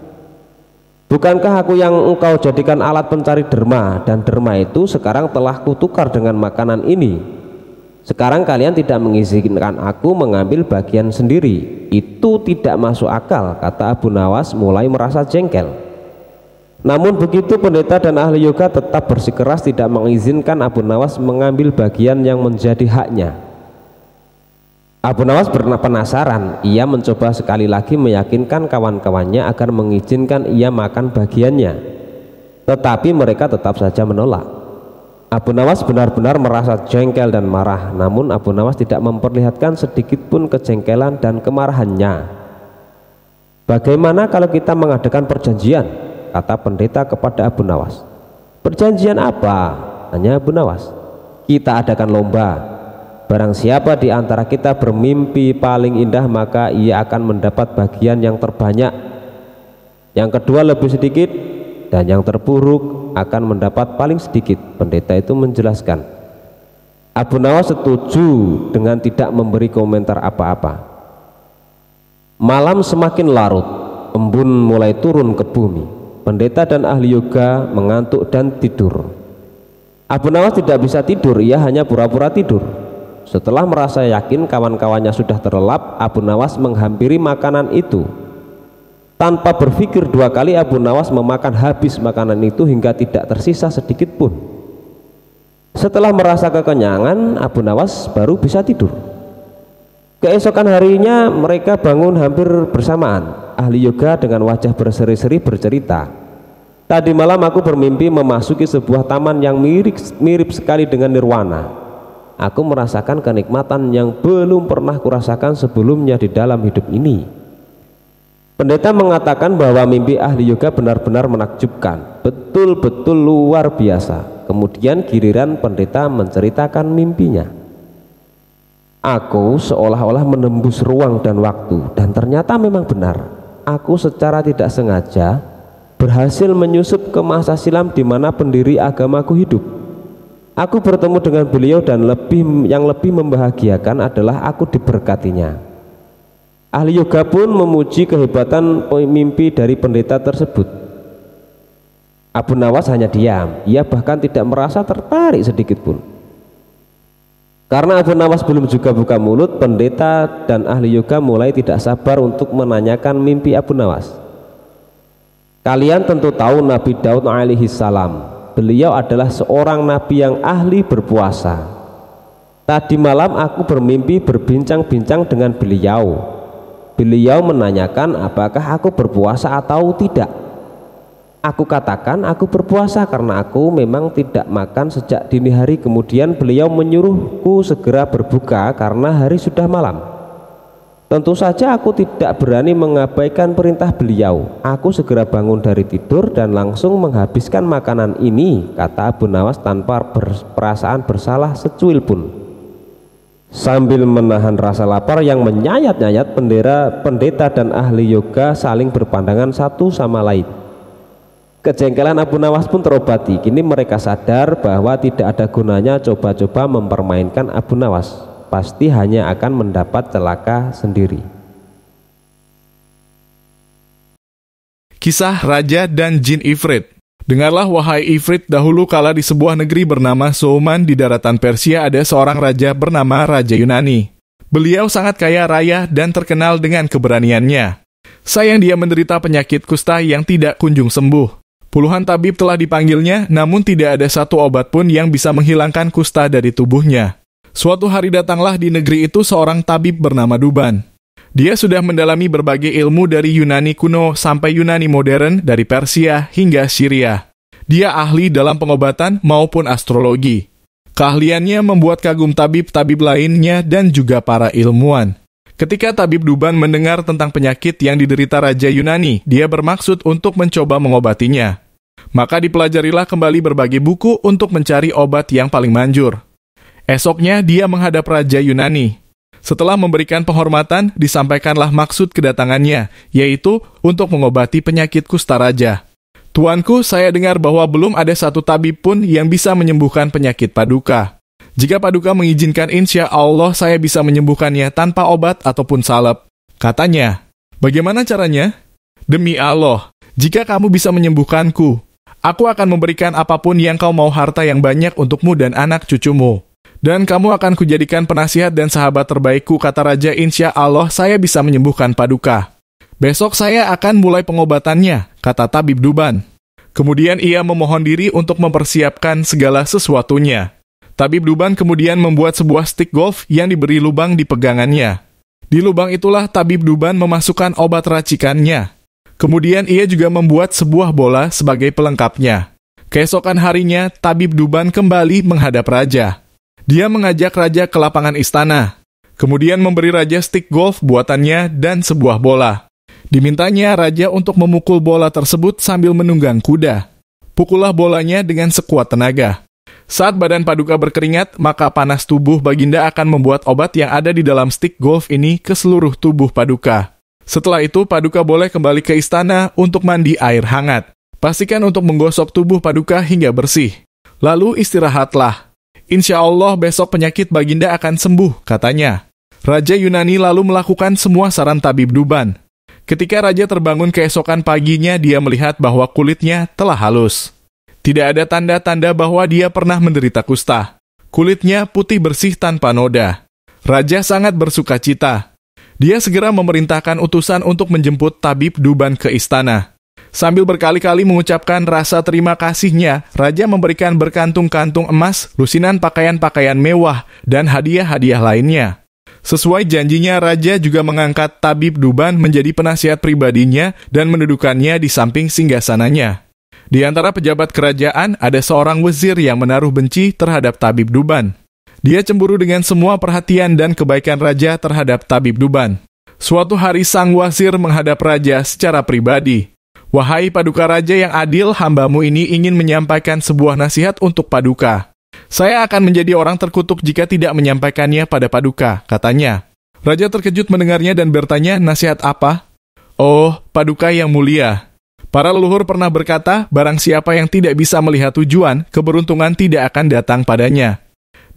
Bukankah aku yang engkau jadikan alat pencari derma, dan derma itu sekarang telah kutukar dengan makanan ini. Sekarang kalian tidak mengizinkan aku mengambil bagian sendiri. Itu tidak masuk akal, kata Abu Nawas mulai merasa jengkel. Namun begitu pendeta dan ahli yoga tetap bersikeras tidak mengizinkan Abu Nawas mengambil bagian yang menjadi haknya. Abu Nawas penasaran, ia mencoba sekali lagi meyakinkan kawan-kawannya agar mengizinkan ia makan bagiannya, tetapi mereka tetap saja menolak. Abu Nawas benar-benar merasa jengkel dan marah, namun Abu Nawas tidak memperlihatkan sedikit pun kejengkelan dan kemarahannya. Bagaimana kalau kita mengadakan perjanjian, kata pendeta kepada Abu Nawas. Perjanjian apa? Tanya Abu Nawas. Kita adakan lomba. Barang siapa di antara kita bermimpi paling indah, maka ia akan mendapat bagian yang terbanyak. Yang kedua lebih sedikit, dan yang terburuk akan mendapat paling sedikit. Pendeta itu menjelaskan. Abu Nawas setuju dengan tidak memberi komentar apa-apa. Malam semakin larut, embun mulai turun ke bumi. Pendeta dan ahli yoga mengantuk dan tidur. Abu Nawas tidak bisa tidur, ia hanya pura-pura tidur. Setelah merasa yakin kawan-kawannya sudah terlelap, Abu Nawas menghampiri makanan itu. Tanpa berpikir 2 kali, Abu Nawas memakan habis makanan itu hingga tidak tersisa sedikit pun. Setelah merasa kekenyangan, Abu Nawas baru bisa tidur. Keesokan harinya mereka bangun hampir bersamaan. Ahli yoga dengan wajah berseri-seri bercerita, tadi malam aku bermimpi memasuki sebuah taman yang mirip sekali dengan nirwana. Aku merasakan kenikmatan yang belum pernah kurasakan sebelumnya di dalam hidup ini. Pendeta mengatakan bahwa mimpi ahli yoga benar-benar menakjubkan, betul-betul luar biasa. Kemudian giliran pendeta menceritakan mimpinya. Aku seolah-olah menembus ruang dan waktu, dan ternyata memang benar. Aku secara tidak sengaja berhasil menyusup ke masa silam di mana pendiri agamaku hidup. Aku bertemu dengan beliau dan yang lebih membahagiakan adalah aku diberkatinya. Ahli yoga pun memuji kehebatan mimpi dari pendeta tersebut. Abu Nawas hanya diam, ia bahkan tidak merasa tertarik sedikit pun. Karena Abu Nawas belum juga buka mulut, pendeta dan ahli yoga mulai tidak sabar untuk menanyakan mimpi Abu Nawas. Kalian tentu tahu Nabi Daud alaihi salam. Beliau adalah seorang nabi yang ahli berpuasa. Tadi malam aku bermimpi berbincang-bincang dengan beliau. Beliau menanyakan apakah aku berpuasa atau tidak. Aku katakan aku berpuasa karena aku memang tidak makan sejak dini hari. Kemudian beliau menyuruhku segera berbuka karena hari sudah malam. Tentu saja aku tidak berani mengabaikan perintah beliau. Aku segera bangun dari tidur dan langsung menghabiskan makanan ini, kata Abu Nawas tanpa perasaan bersalah secuil pun. Sambil menahan rasa lapar yang menyayat-nyayat, pendeta dan ahli yoga saling berpandangan satu sama lain. Kejengkelan Abu Nawas pun terobati. Kini mereka sadar bahwa tidak ada gunanya coba-coba mempermainkan Abu Nawas. Pasti hanya akan mendapat celaka sendiri. Kisah Raja dan Jin Ifrit. Dengarlah wahai Ifrit, dahulu kala di sebuah negeri bernama Souman di daratan Persia ada seorang raja bernama Raja Yunani. Beliau sangat kaya raya dan terkenal dengan keberaniannya. Sayang dia menderita penyakit kusta yang tidak kunjung sembuh. Puluhan tabib telah dipanggilnya, namun tidak ada satu obat pun yang bisa menghilangkan kusta dari tubuhnya. Suatu hari datanglah di negeri itu seorang tabib bernama Duban. Dia sudah mendalami berbagai ilmu dari Yunani kuno sampai Yunani modern, dari Persia hingga Syria. Dia ahli dalam pengobatan maupun astrologi. Keahliannya membuat kagum tabib-tabib lainnya dan juga para ilmuwan. Ketika tabib Duban mendengar tentang penyakit yang diderita Raja Yunani, dia bermaksud untuk mencoba mengobatinya. Maka dipelajarilah kembali berbagai buku untuk mencari obat yang paling manjur. Esoknya dia menghadap Raja Yunani. Setelah memberikan penghormatan, disampaikanlah maksud kedatangannya, yaitu untuk mengobati penyakit kusta raja. Tuanku, saya dengar bahwa belum ada satu tabib pun yang bisa menyembuhkan penyakit Paduka. Jika Paduka mengizinkan, insya Allah saya bisa menyembuhkannya tanpa obat ataupun salep. Katanya, bagaimana caranya? Demi Allah, jika kamu bisa menyembuhkanku, aku akan memberikan apapun yang kau mau, harta yang banyak untukmu dan anak cucumu. Dan kamu akan kujadikan penasihat dan sahabat terbaikku, kata Raja, insya Allah saya bisa menyembuhkan Paduka. Besok saya akan mulai pengobatannya, kata tabib Duban. Kemudian ia memohon diri untuk mempersiapkan segala sesuatunya. Tabib Duban kemudian membuat sebuah stik golf yang diberi lubang di pegangannya. Di lubang itulah tabib Duban memasukkan obat racikannya. Kemudian ia juga membuat sebuah bola sebagai pelengkapnya. Keesokan harinya, tabib Duban kembali menghadap raja. Dia mengajak raja ke lapangan istana. Kemudian memberi raja stik golf buatannya dan sebuah bola. Dimintanya raja untuk memukul bola tersebut sambil menunggang kuda. Pukullah bolanya dengan sekuat tenaga. Saat badan Paduka berkeringat, maka panas tubuh Baginda akan membuat obat yang ada di dalam stik golf ini ke seluruh tubuh Paduka. Setelah itu, Paduka boleh kembali ke istana untuk mandi air hangat. Pastikan untuk menggosok tubuh Paduka hingga bersih. Lalu istirahatlah. Insya Allah besok penyakit Baginda akan sembuh, katanya. Raja Yunani lalu melakukan semua saran tabib Duban. Ketika raja terbangun keesokan paginya, dia melihat bahwa kulitnya telah halus. Tidak ada tanda-tanda bahwa dia pernah menderita kusta. Kulitnya putih bersih tanpa noda. Raja sangat bersuka cita. Dia segera memerintahkan utusan untuk menjemput tabib Duban ke istana. Sambil berkali-kali mengucapkan rasa terima kasihnya, raja memberikan berkantung-kantung emas, lusinan pakaian-pakaian mewah, dan hadiah-hadiah lainnya. Sesuai janjinya, raja juga mengangkat tabib Duban menjadi penasihat pribadinya dan mendudukannya di samping singgasananya. Di antara pejabat kerajaan, ada seorang wazir yang menaruh benci terhadap tabib Duban. Dia cemburu dengan semua perhatian dan kebaikan raja terhadap tabib Duban. Suatu hari sang wazir menghadap raja secara pribadi. Wahai Paduka Raja yang adil, hambamu ini ingin menyampaikan sebuah nasihat untuk Paduka. Saya akan menjadi orang terkutuk jika tidak menyampaikannya pada Paduka, katanya. Raja terkejut mendengarnya dan bertanya, nasihat apa? Oh, Paduka yang mulia. Para leluhur pernah berkata, barang siapa yang tidak bisa melihat tujuan, keberuntungan tidak akan datang padanya.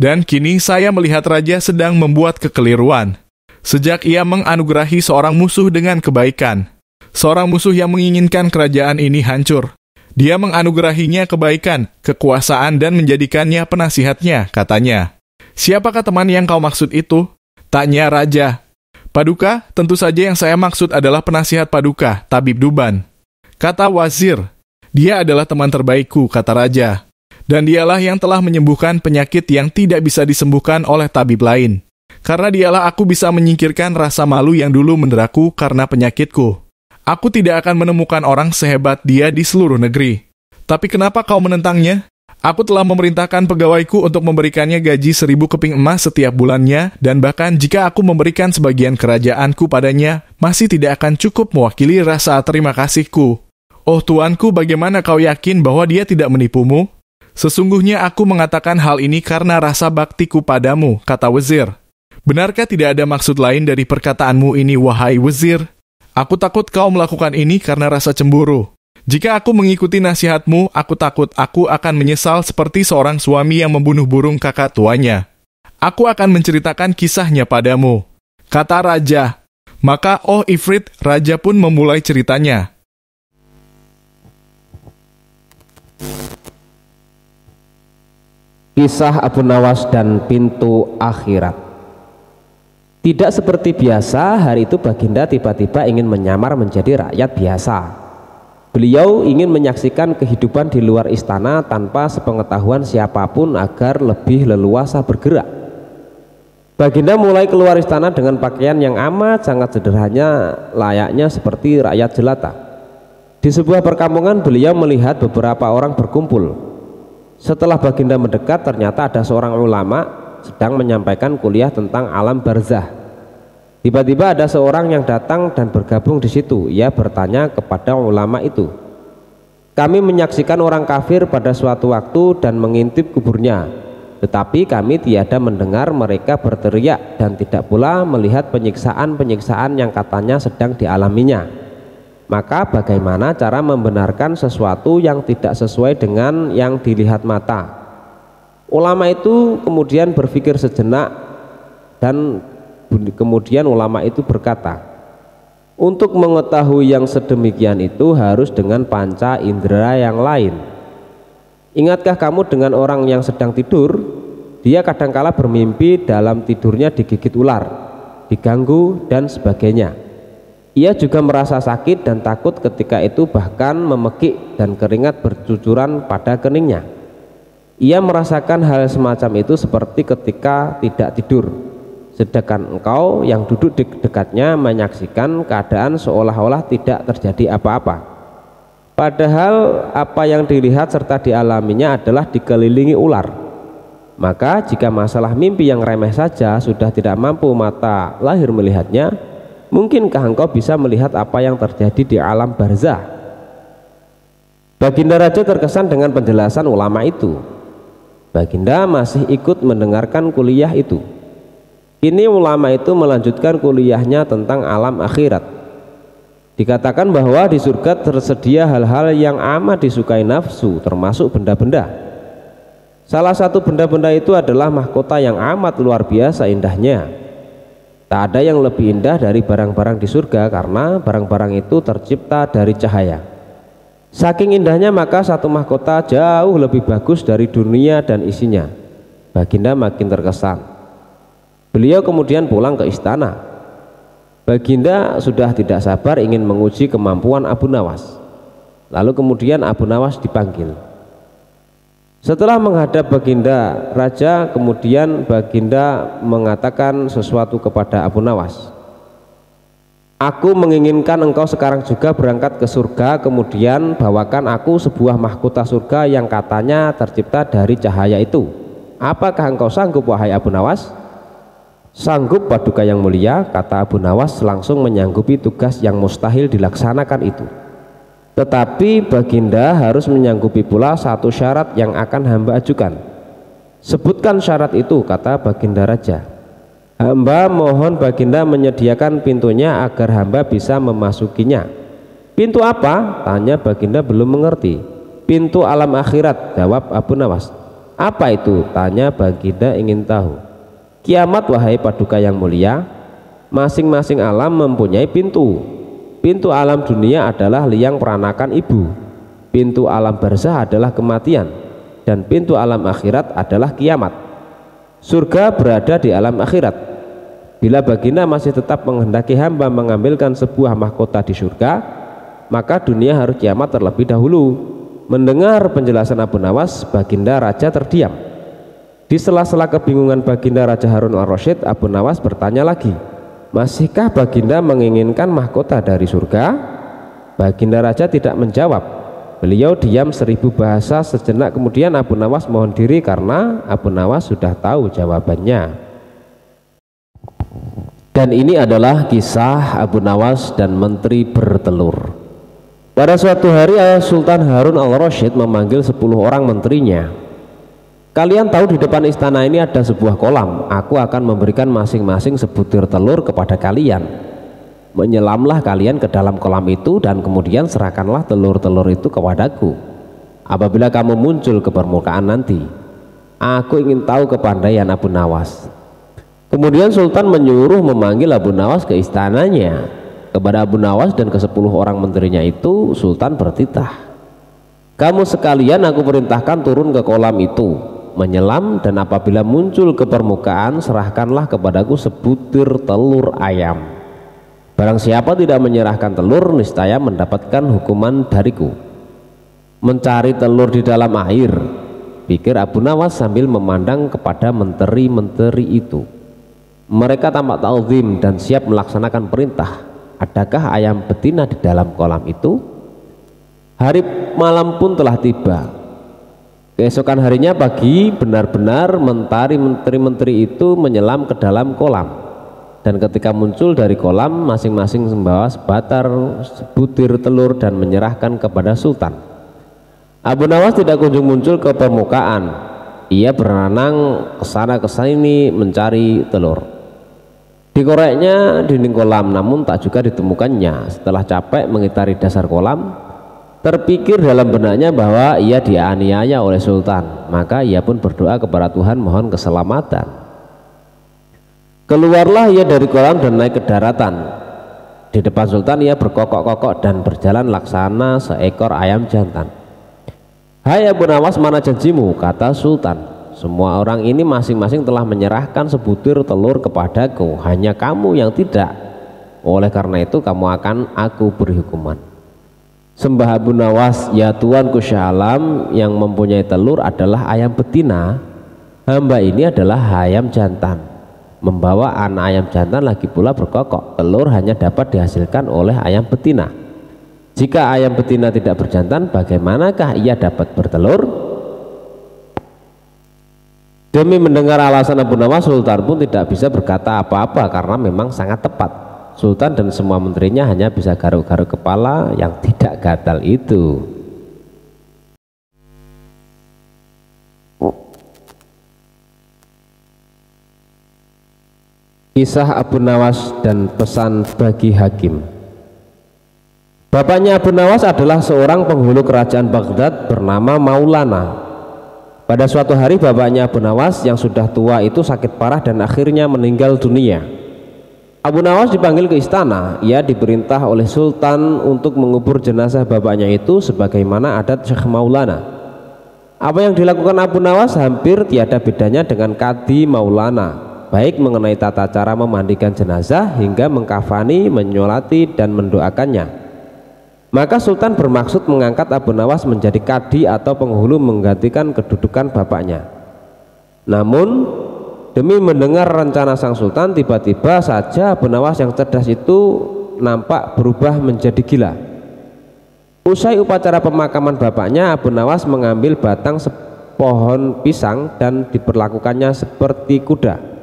Dan kini saya melihat raja sedang membuat kekeliruan. Sejak ia menganugerahi seorang musuh dengan kebaikan. Seorang musuh yang menginginkan kerajaan ini hancur. Dia menganugerahinya kebaikan, kekuasaan, dan menjadikannya penasihatnya, katanya. Siapakah teman yang kau maksud itu? Tanya raja. Paduka, tentu saja yang saya maksud adalah penasihat Paduka, Tabib Duban. Kata wazir, dia adalah teman terbaikku, kata raja. Dan dialah yang telah menyembuhkan penyakit yang tidak bisa disembuhkan oleh tabib lain. Karena dialah aku bisa menyingkirkan rasa malu yang dulu menderaku karena penyakitku. Aku tidak akan menemukan orang sehebat dia di seluruh negeri. Tapi kenapa kau menentangnya? Aku telah memerintahkan pegawaiku untuk memberikannya gaji 1.000 keping emas setiap bulannya, dan bahkan jika aku memberikan sebagian kerajaanku padanya, masih tidak akan cukup mewakili rasa terima kasihku. Oh tuanku, bagaimana kau yakin bahwa dia tidak menipumu? Sesungguhnya aku mengatakan hal ini karena rasa baktiku padamu, kata wazir. Benarkah tidak ada maksud lain dari perkataanmu ini, wahai wazir? Aku takut kau melakukan ini karena rasa cemburu. Jika aku mengikuti nasihatmu, aku takut aku akan menyesal seperti seorang suami yang membunuh burung kakak tuanya. Aku akan menceritakan kisahnya padamu, kata raja. Maka, oh Ifrit, raja pun memulai ceritanya. Kisah Abu Nawas dan pintu akhirat. Tidak seperti biasa, hari itu Baginda tiba-tiba ingin menyamar menjadi rakyat biasa. Beliau ingin menyaksikan kehidupan di luar istana tanpa sepengetahuan siapapun agar lebih leluasa bergerak. Baginda mulai keluar istana dengan pakaian yang amat sangat sederhana, layaknya seperti rakyat jelata. Di sebuah perkampungan beliau melihat beberapa orang berkumpul. Setelah Baginda mendekat, ternyata ada seorang ulama sedang menyampaikan kuliah tentang alam barzah. Tiba-tiba ada seorang yang datang dan bergabung di situ. Ia bertanya kepada ulama itu, kami menyaksikan orang kafir pada suatu waktu dan mengintip kuburnya, tetapi kami tiada mendengar mereka berteriak dan tidak pula melihat penyiksaan-penyiksaan yang katanya sedang dialaminya. Maka bagaimana cara membenarkan sesuatu yang tidak sesuai dengan yang dilihat mata? Ulama itu kemudian berpikir sejenak dan kemudian ulama itu berkata, untuk mengetahui yang sedemikian itu harus dengan panca indera yang lain. Ingatkah kamu dengan orang yang sedang tidur? Dia kadangkala bermimpi dalam tidurnya digigit ular, diganggu dan sebagainya. Ia juga merasa sakit dan takut ketika itu, bahkan memekik dan keringat bercucuran pada keningnya. Ia merasakan hal semacam itu seperti ketika tidak tidur. Sedangkan engkau yang duduk di dekatnya menyaksikan keadaan seolah-olah tidak terjadi apa-apa. Padahal apa yang dilihat serta dialaminya adalah dikelilingi ular. Maka jika masalah mimpi yang remeh saja sudah tidak mampu mata lahir melihatnya, mungkinkah engkau bisa melihat apa yang terjadi di alam barzah? Baginda Raja terkesan dengan penjelasan ulama itu. Baginda masih ikut mendengarkan kuliah itu. Kini ulama itu melanjutkan kuliahnya tentang alam akhirat. Dikatakan bahwa di surga tersedia hal-hal yang amat disukai nafsu, termasuk benda-benda. Salah satu benda-benda itu adalah mahkota yang amat luar biasa indahnya. Tak ada yang lebih indah dari barang-barang di surga karena barang-barang itu tercipta dari cahaya. Saking indahnya maka satu mahkota jauh lebih bagus dari dunia dan isinya. Baginda makin terkesan. Beliau kemudian pulang ke istana. Baginda sudah tidak sabar ingin menguji kemampuan Abu Nawas. Lalu kemudian Abu Nawas dipanggil. Setelah menghadap Baginda Raja, kemudian Baginda mengatakan sesuatu kepada Abu Nawas. Aku menginginkan engkau sekarang juga berangkat ke surga, kemudian bawakan aku sebuah mahkota surga yang katanya tercipta dari cahaya itu. Apakah engkau sanggup, wahai Abu Nawas? Sanggup, Paduka yang mulia, kata Abu Nawas langsung menyanggupi tugas yang mustahil dilaksanakan itu. Tetapi Baginda harus menyanggupi pula satu syarat yang akan hamba ajukan. Sebutkan syarat itu, kata Baginda Raja. Hamba mohon Baginda menyediakan pintunya agar hamba bisa memasukinya. Pintu apa? Tanya Baginda belum mengerti. Pintu alam akhirat, jawab Abu Nawas. Apa itu? Tanya Baginda ingin tahu. Kiamat, wahai Paduka yang mulia. Masing-masing alam mempunyai pintu. Pintu alam dunia adalah liang peranakan ibu. Pintu alam barzah adalah kematian dan pintu alam akhirat adalah kiamat. Surga berada di alam akhirat. Bila baginda masih tetap menghendaki hamba mengambilkan sebuah mahkota di surga, maka dunia harus kiamat terlebih dahulu. Mendengar penjelasan Abu Nawas, baginda raja terdiam. Di sela-sela kebingungan baginda Raja Harun al-Rasyid, Abu Nawas bertanya lagi, masihkah baginda menginginkan mahkota dari surga? Baginda raja tidak menjawab. Beliau diam 1000 bahasa. Sejenak kemudian Abu Nawas mohon diri karena Abu Nawas sudah tahu jawabannya. Dan ini adalah kisah Abu Nawas dan menteri bertelur. Pada suatu hari Sultan Harun al-Rasyid memanggil 10 orang menterinya. Kalian tahu di depan istana ini ada sebuah kolam. Aku akan memberikan masing-masing sebutir telur kepada kalian. Menyelamlah kalian ke dalam kolam itu dan kemudian serahkanlah telur-telur itu kepadaku. Apabila kamu muncul ke permukaan nanti, aku ingin tahu kepandaian Abu Nawas. Kemudian Sultan menyuruh memanggil Abu Nawas ke istananya. Kepada Abu Nawas dan ke 10 orang menterinya itu, Sultan bertitah, kamu sekalian aku perintahkan turun ke kolam itu, menyelam, dan apabila muncul ke permukaan serahkanlah kepadaku sebutir telur ayam. Barang siapa tidak menyerahkan telur, niscaya mendapatkan hukuman dariku. Mencari telur di dalam air, pikir Abu Nawas sambil memandang kepada menteri-menteri itu. Mereka tampak ta'zim dan siap melaksanakan perintah. Adakah ayam betina di dalam kolam itu? Hari malam pun telah tiba. Keesokan harinya pagi, benar-benar menteri-menteri itu menyelam ke dalam kolam. Dan ketika muncul dari kolam, masing-masing membawa sebatar sebutir telur dan menyerahkan kepada Sultan. Abu Nawas tidak kunjung muncul ke permukaan. Ia berenang kesana kesini mencari telur. Dikoreknya dinding kolam, namun tak juga ditemukannya. Setelah capek mengitari dasar kolam, terpikir dalam benaknya bahwa ia dianiaya oleh Sultan. Maka ia pun berdoa kepada Tuhan mohon keselamatan. Keluarlah ia dari kolam dan naik ke daratan. Di depan Sultan ia berkokok-kokok dan berjalan laksana seekor ayam jantan. Hai Abu Nawas, mana janjimu? Kata Sultan. Semua orang ini masing-masing telah menyerahkan sebutir telur kepadaku, hanya kamu yang tidak. Oleh karena itu kamu akan aku beri hukuman. Sembah Abu Nawas, ya Tuanku Syah Alam, yang mempunyai telur adalah ayam betina. Hamba ini adalah ayam jantan. Membawa anak ayam jantan lagi pula berkokok. Telur hanya dapat dihasilkan oleh ayam betina. Jika ayam betina tidak berjantan, bagaimanakah ia dapat bertelur? Demi mendengar alasan Abu Nawas, Sultan pun tidak bisa berkata apa-apa karena memang sangat tepat. Sultan dan semua menterinya hanya bisa garuk-garuk kepala yang tidak gatal itu. Kisah Abu Nawas dan pesan bagi hakim. Bapaknya Abu Nawas adalah seorang penghulu kerajaan Baghdad bernama Maulana. Pada suatu hari bapaknya Abu Nawas yang sudah tua itu sakit parah dan akhirnya meninggal dunia. Abu Nawas dipanggil ke istana. Ia diperintah oleh Sultan untuk mengubur jenazah bapaknya itu sebagaimana adat Syekh Maulana. Apa yang dilakukan Abu Nawas hampir tiada bedanya dengan Kadi Maulana, baik mengenai tata cara memandikan jenazah hingga mengkafani, menyolati dan mendoakannya. Maka Sultan bermaksud mengangkat Abu Nawas menjadi kadi atau penghulu menggantikan kedudukan bapaknya. Namun demi mendengar rencana sang Sultan, tiba-tiba saja Abu Nawas yang cerdas itu nampak berubah menjadi gila. Usai upacara pemakaman bapaknya, Abu Nawas mengambil batang pohon pisang dan diperlakukannya seperti kuda.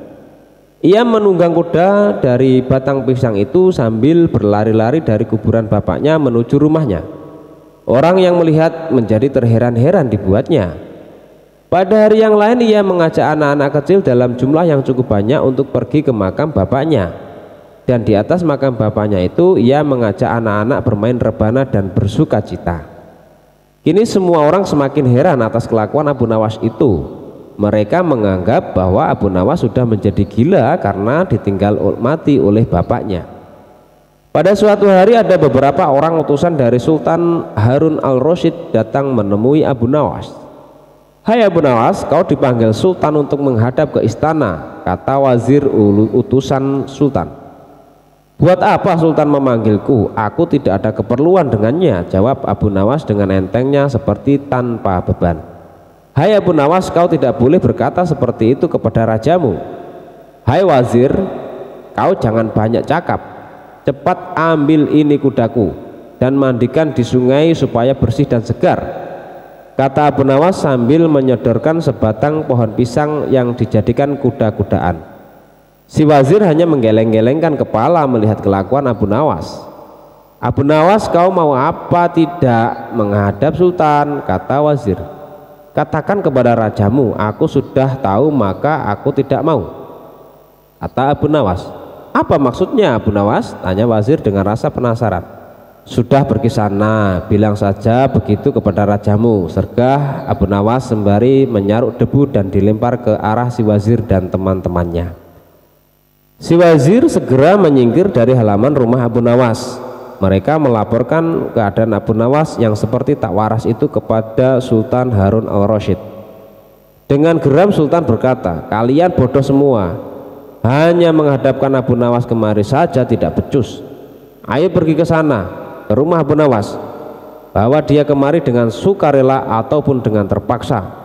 Ia menunggang kuda dari batang pisang itu sambil berlari-lari dari kuburan bapaknya menuju rumahnya. Orang yang melihat menjadi terheran-heran dibuatnya. Pada hari yang lain ia mengajak anak-anak kecil dalam jumlah yang cukup banyak untuk pergi ke makam bapaknya. Dan di atas makam bapaknya itu ia mengajak anak-anak bermain rebana dan bersuka cita. Kini semua orang semakin heran atas kelakuan Abu Nawas itu. Mereka menganggap bahwa Abu Nawas sudah menjadi gila karena ditinggal mati oleh bapaknya. Pada suatu hari ada beberapa orang utusan dari Sultan Harun al-Rasyid datang menemui Abu Nawas. "Hai Abu Nawas, kau dipanggil Sultan untuk menghadap ke istana," kata wazir utusan Sultan. "Buat apa Sultan memanggilku? Aku tidak ada keperluan dengannya," jawab Abu Nawas dengan entengnya seperti tanpa beban. "Hai Abu Nawas, kau tidak boleh berkata seperti itu kepada rajamu." "Hai wazir, kau jangan banyak cakap. Cepat ambil ini kudaku dan mandikan di sungai supaya bersih dan segar," kata Abu Nawas sambil menyodorkan sebatang pohon pisang yang dijadikan kuda-kudaan. Si wazir hanya menggeleng-gelengkan kepala melihat kelakuan Abu Nawas. "Abu Nawas, kau mau apa tidak menghadap Sultan?" kata wazir. "Katakan kepada rajamu, aku sudah tahu maka aku tidak mau," kata Abu Nawas. "Apa maksudnya Abu Nawas?" tanya wazir dengan rasa penasaran. "Sudah pergi sana, bilang saja begitu kepada rajamu," sergah Abu Nawas sembari menyaruk debu dan dilempar ke arah si wazir dan teman-temannya. Si wazir segera menyingkir dari halaman rumah Abu Nawas. Mereka melaporkan keadaan Abu Nawas yang seperti tak waras itu kepada Sultan Harun al-Rasyid. Dengan geram Sultan berkata, "Kalian bodoh semua. Hanya menghadapkan Abu Nawas kemari saja tidak becus. Ayo pergi ke sana, ke rumah Abu Nawas. Bawa dia kemari dengan sukarela ataupun dengan terpaksa."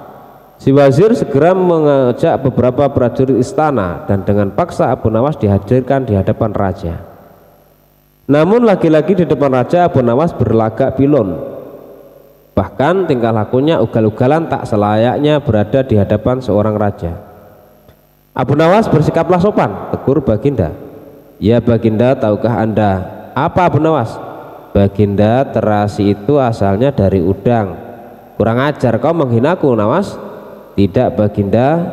Si wazir segera mengajak beberapa prajurit istana dan dengan paksa Abu Nawas dihadirkan di hadapan raja. Namun lagi-lagi di depan raja Abu Nawas berlagak pilon. Bahkan tingkah lakunya ugal-ugalan tak selayaknya berada di hadapan seorang raja. Abu Nawas bersikaplah sopan, tegur Baginda. "Ya Baginda, tahukah Anda?" "Apa Abu Nawas?" "Baginda, terasi itu asalnya dari udang." "Kurang ajar, kau menghinaku Nawas." "Tidak Baginda,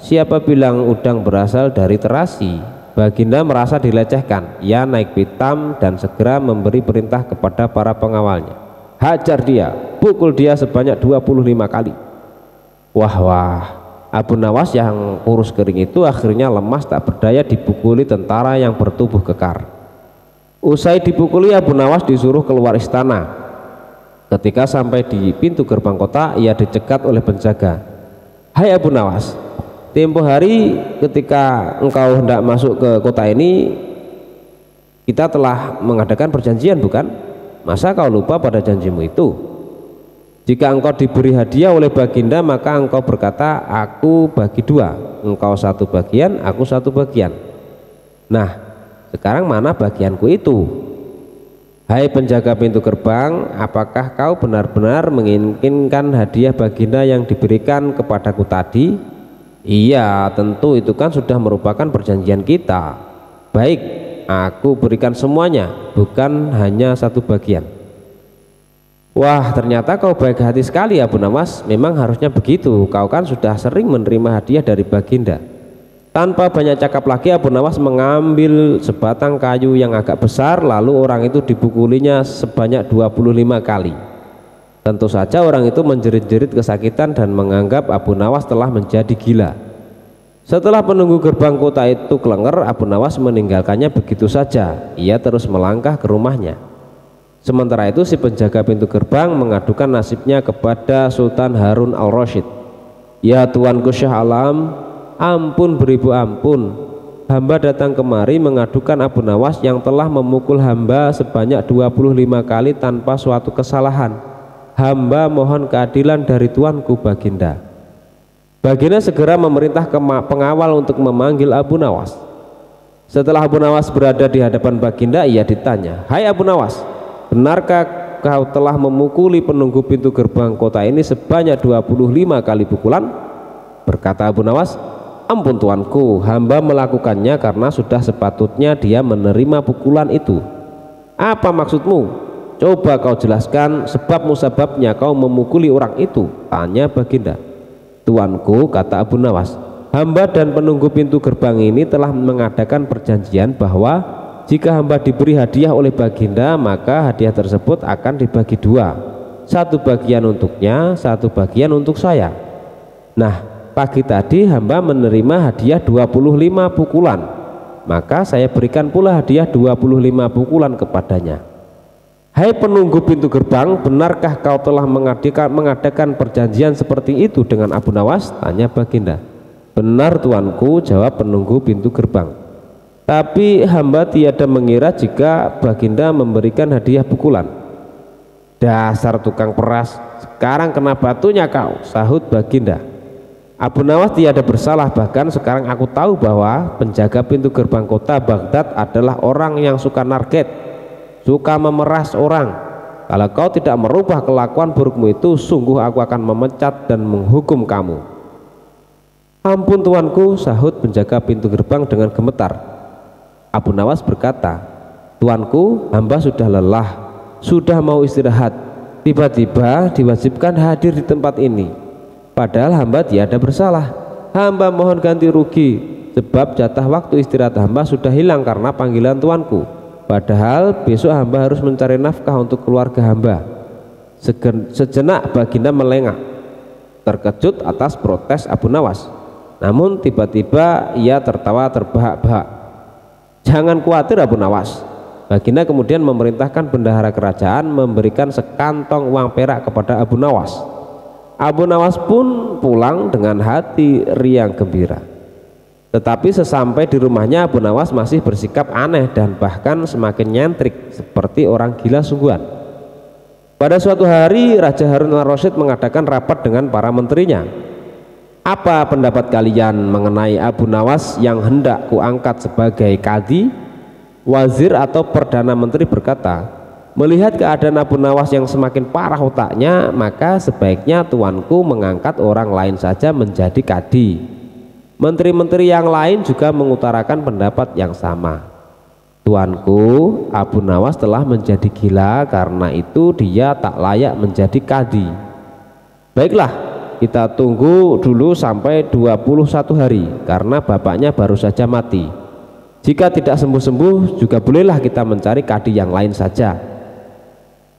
siapa bilang udang berasal dari terasi?" Baginda merasa dilecehkan. Ia naik pitam dan segera memberi perintah kepada para pengawalnya. "Hajar dia, pukul dia sebanyak 25 kali." Wah, Abu Nawas yang kurus kering itu akhirnya lemas tak berdaya dipukuli tentara yang bertubuh kekar. Usai dipukuli, Abu Nawas disuruh keluar istana. Ketika sampai di pintu gerbang kota, ia dicegat oleh penjaga. "Hai Abu Nawas, tempo hari ketika engkau hendak masuk ke kota ini, kita telah mengadakan perjanjian bukan? Masa kau lupa pada janjimu itu? Jika engkau diberi hadiah oleh Baginda, maka engkau berkata, 'Aku bagi dua, engkau satu bagian, aku satu bagian.' Nah, sekarang mana bagianku itu? Hai penjaga pintu gerbang, apakah kau benar-benar menginginkan hadiah Baginda yang diberikan kepadaku tadi?" "Iya, tentu itu kan sudah merupakan perjanjian kita." "Baik, aku berikan semuanya, bukan hanya satu bagian." "Wah, ternyata kau baik hati sekali Abu Nawas. Memang harusnya begitu, kau kan sudah sering menerima hadiah dari Baginda." Tanpa banyak cakap lagi, Abu Nawas mengambil sebatang kayu yang agak besar, lalu orang itu dipukulinya sebanyak 25 kali. Tentu saja orang itu menjerit-jerit kesakitan dan menganggap Abu Nawas telah menjadi gila. Setelah penunggu gerbang kota itu kelenger, Abu Nawas meninggalkannya begitu saja. Ia terus melangkah ke rumahnya. Sementara itu si penjaga pintu gerbang mengadukan nasibnya kepada Sultan Harun al-Rasyid. "Ya Tuanku Syah Alam, ampun beribu ampun. Hamba datang kemari mengadukan Abu Nawas yang telah memukul hamba sebanyak 25 kali tanpa suatu kesalahan. Hamba mohon keadilan dari Tuanku Baginda." Baginda segera memerintah pengawal untuk memanggil Abu Nawas. Setelah Abu Nawas berada di hadapan Baginda, ia ditanya, "Hai Abu Nawas, benarkah kau telah memukuli penunggu pintu gerbang kota ini sebanyak 25 kali pukulan?" Berkata Abu Nawas, "Ampun tuanku, hamba melakukannya karena sudah sepatutnya dia menerima pukulan itu." "Apa maksudmu? Coba kau jelaskan sebab musababnya kau memukuli orang itu," tanya Baginda. "Tuanku," kata Abu Nawas, "hamba dan penunggu pintu gerbang ini telah mengadakan perjanjian bahwa jika hamba diberi hadiah oleh Baginda, maka hadiah tersebut akan dibagi dua, satu bagian untuknya, satu bagian untuk saya. Nah, pagi tadi hamba menerima hadiah 25 pukulan. maka saya berikan pula hadiah 25 pukulan kepadanya. Hai penunggu pintu gerbang, benarkah kau telah mengadakan perjanjian seperti itu dengan Abu Nawas? Tanya baginda. Benar tuanku, jawab penunggu pintu gerbang. Tapi hamba tiada mengira jika baginda memberikan hadiah pukulan. Dasar tukang peras, sekarang kena batunya kau, sahut baginda. Abu Nawas tiada bersalah, bahkan sekarang aku tahu bahwa penjaga pintu gerbang kota Baghdad adalah orang yang suka narget, suka memeras orang. Kalau kau tidak merubah kelakuan burukmu itu, sungguh aku akan memecat dan menghukum kamu. Ampun tuanku, sahut penjaga pintu gerbang dengan gemetar. Abu Nawas berkata, tuanku, hamba sudah lelah, sudah mau istirahat, tiba-tiba diwajibkan hadir di tempat ini. Padahal hamba tiada bersalah. Hamba mohon ganti rugi, sebab jatah waktu istirahat hamba sudah hilang karena panggilan tuanku. Padahal besok hamba harus mencari nafkah untuk keluarga hamba. Sejenak baginda melengak, terkejut atas protes Abu Nawas. Namun tiba-tiba ia tertawa terbahak-bahak. Jangan khawatir Abu Nawas. Baginda kemudian memerintahkan bendahara kerajaan memberikan sekantong uang perak kepada Abu Nawas. Abu Nawas pun pulang dengan hati riang gembira. Tetapi sesampai di rumahnya, Abu Nawas masih bersikap aneh dan bahkan semakin nyentrik seperti orang gila sungguhan. Pada suatu hari Raja Harun al-Rasyid mengadakan rapat dengan para menterinya. Apa pendapat kalian mengenai Abu Nawas yang hendak kuangkat sebagai kadi? Wazir atau Perdana Menteri berkata, melihat keadaan Abu Nawas yang semakin parah otaknya, maka sebaiknya tuanku mengangkat orang lain saja menjadi kadi. Menteri-menteri yang lain juga mengutarakan pendapat yang sama. Tuanku, Abu Nawas telah menjadi gila, karena itu dia tak layak menjadi kadi. Baiklah, kita tunggu dulu sampai 21 hari, karena bapaknya baru saja mati. Jika tidak sembuh-sembuh, juga bolehlah kita mencari kadi yang lain saja.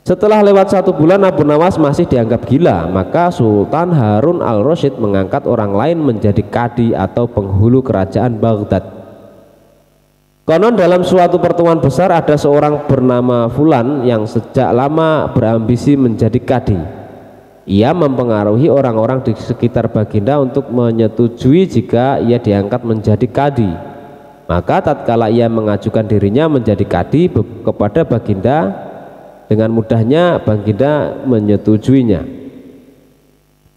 Setelah lewat 1 bulan Abu Nawas masih dianggap gila, maka Sultan Harun al-Rasyid mengangkat orang lain menjadi kadi atau penghulu kerajaan Baghdad. Konon dalam suatu pertemuan besar ada seorang bernama Fulan yang sejak lama berambisi menjadi kadi. Ia mempengaruhi orang-orang di sekitar baginda untuk menyetujui jika ia diangkat menjadi kadi. Maka tatkala ia mengajukan dirinya menjadi kadi kepada baginda, dengan mudahnya baginda menyetujuinya.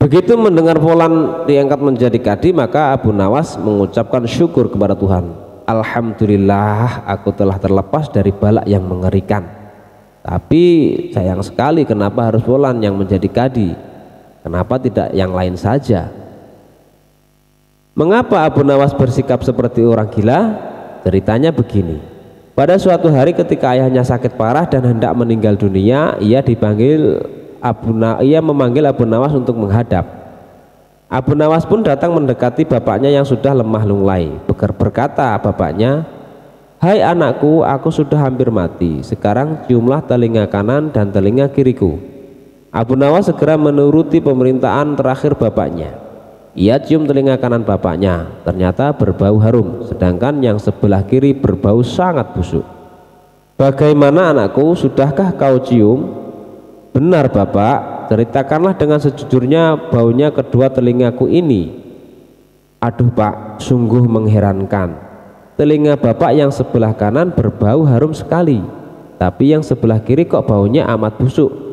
Begitu mendengar Fulan diangkat menjadi kadi, maka Abu Nawas mengucapkan syukur kepada Tuhan. Alhamdulillah, aku telah terlepas dari bala yang mengerikan. Tapi sayang sekali, kenapa harus Fulan yang menjadi kadi? Kenapa tidak yang lain saja? Mengapa Abu Nawas bersikap seperti orang gila? Ceritanya begini. Pada suatu hari ketika ayahnya sakit parah dan hendak meninggal dunia, ia memanggil Abu Nawas untuk menghadap. Abu Nawas pun datang mendekati bapaknya yang sudah lemah lunglai. Berkata bapaknya, hai anakku, aku sudah hampir mati. Sekarang ciumlah telinga kanan dan telinga kiriku. Abu Nawas segera menuruti pemerintahan terakhir bapaknya. Ia cium telinga kanan bapaknya, ternyata berbau harum, sedangkan yang sebelah kiri berbau sangat busuk. Bagaimana anakku, sudahkah kau cium? Benar bapak, ceritakanlah dengan sejujurnya baunya kedua telingaku ini. Aduh pak, sungguh mengherankan. Telinga bapak yang sebelah kanan berbau harum sekali, tapi yang sebelah kiri kok baunya amat busuk.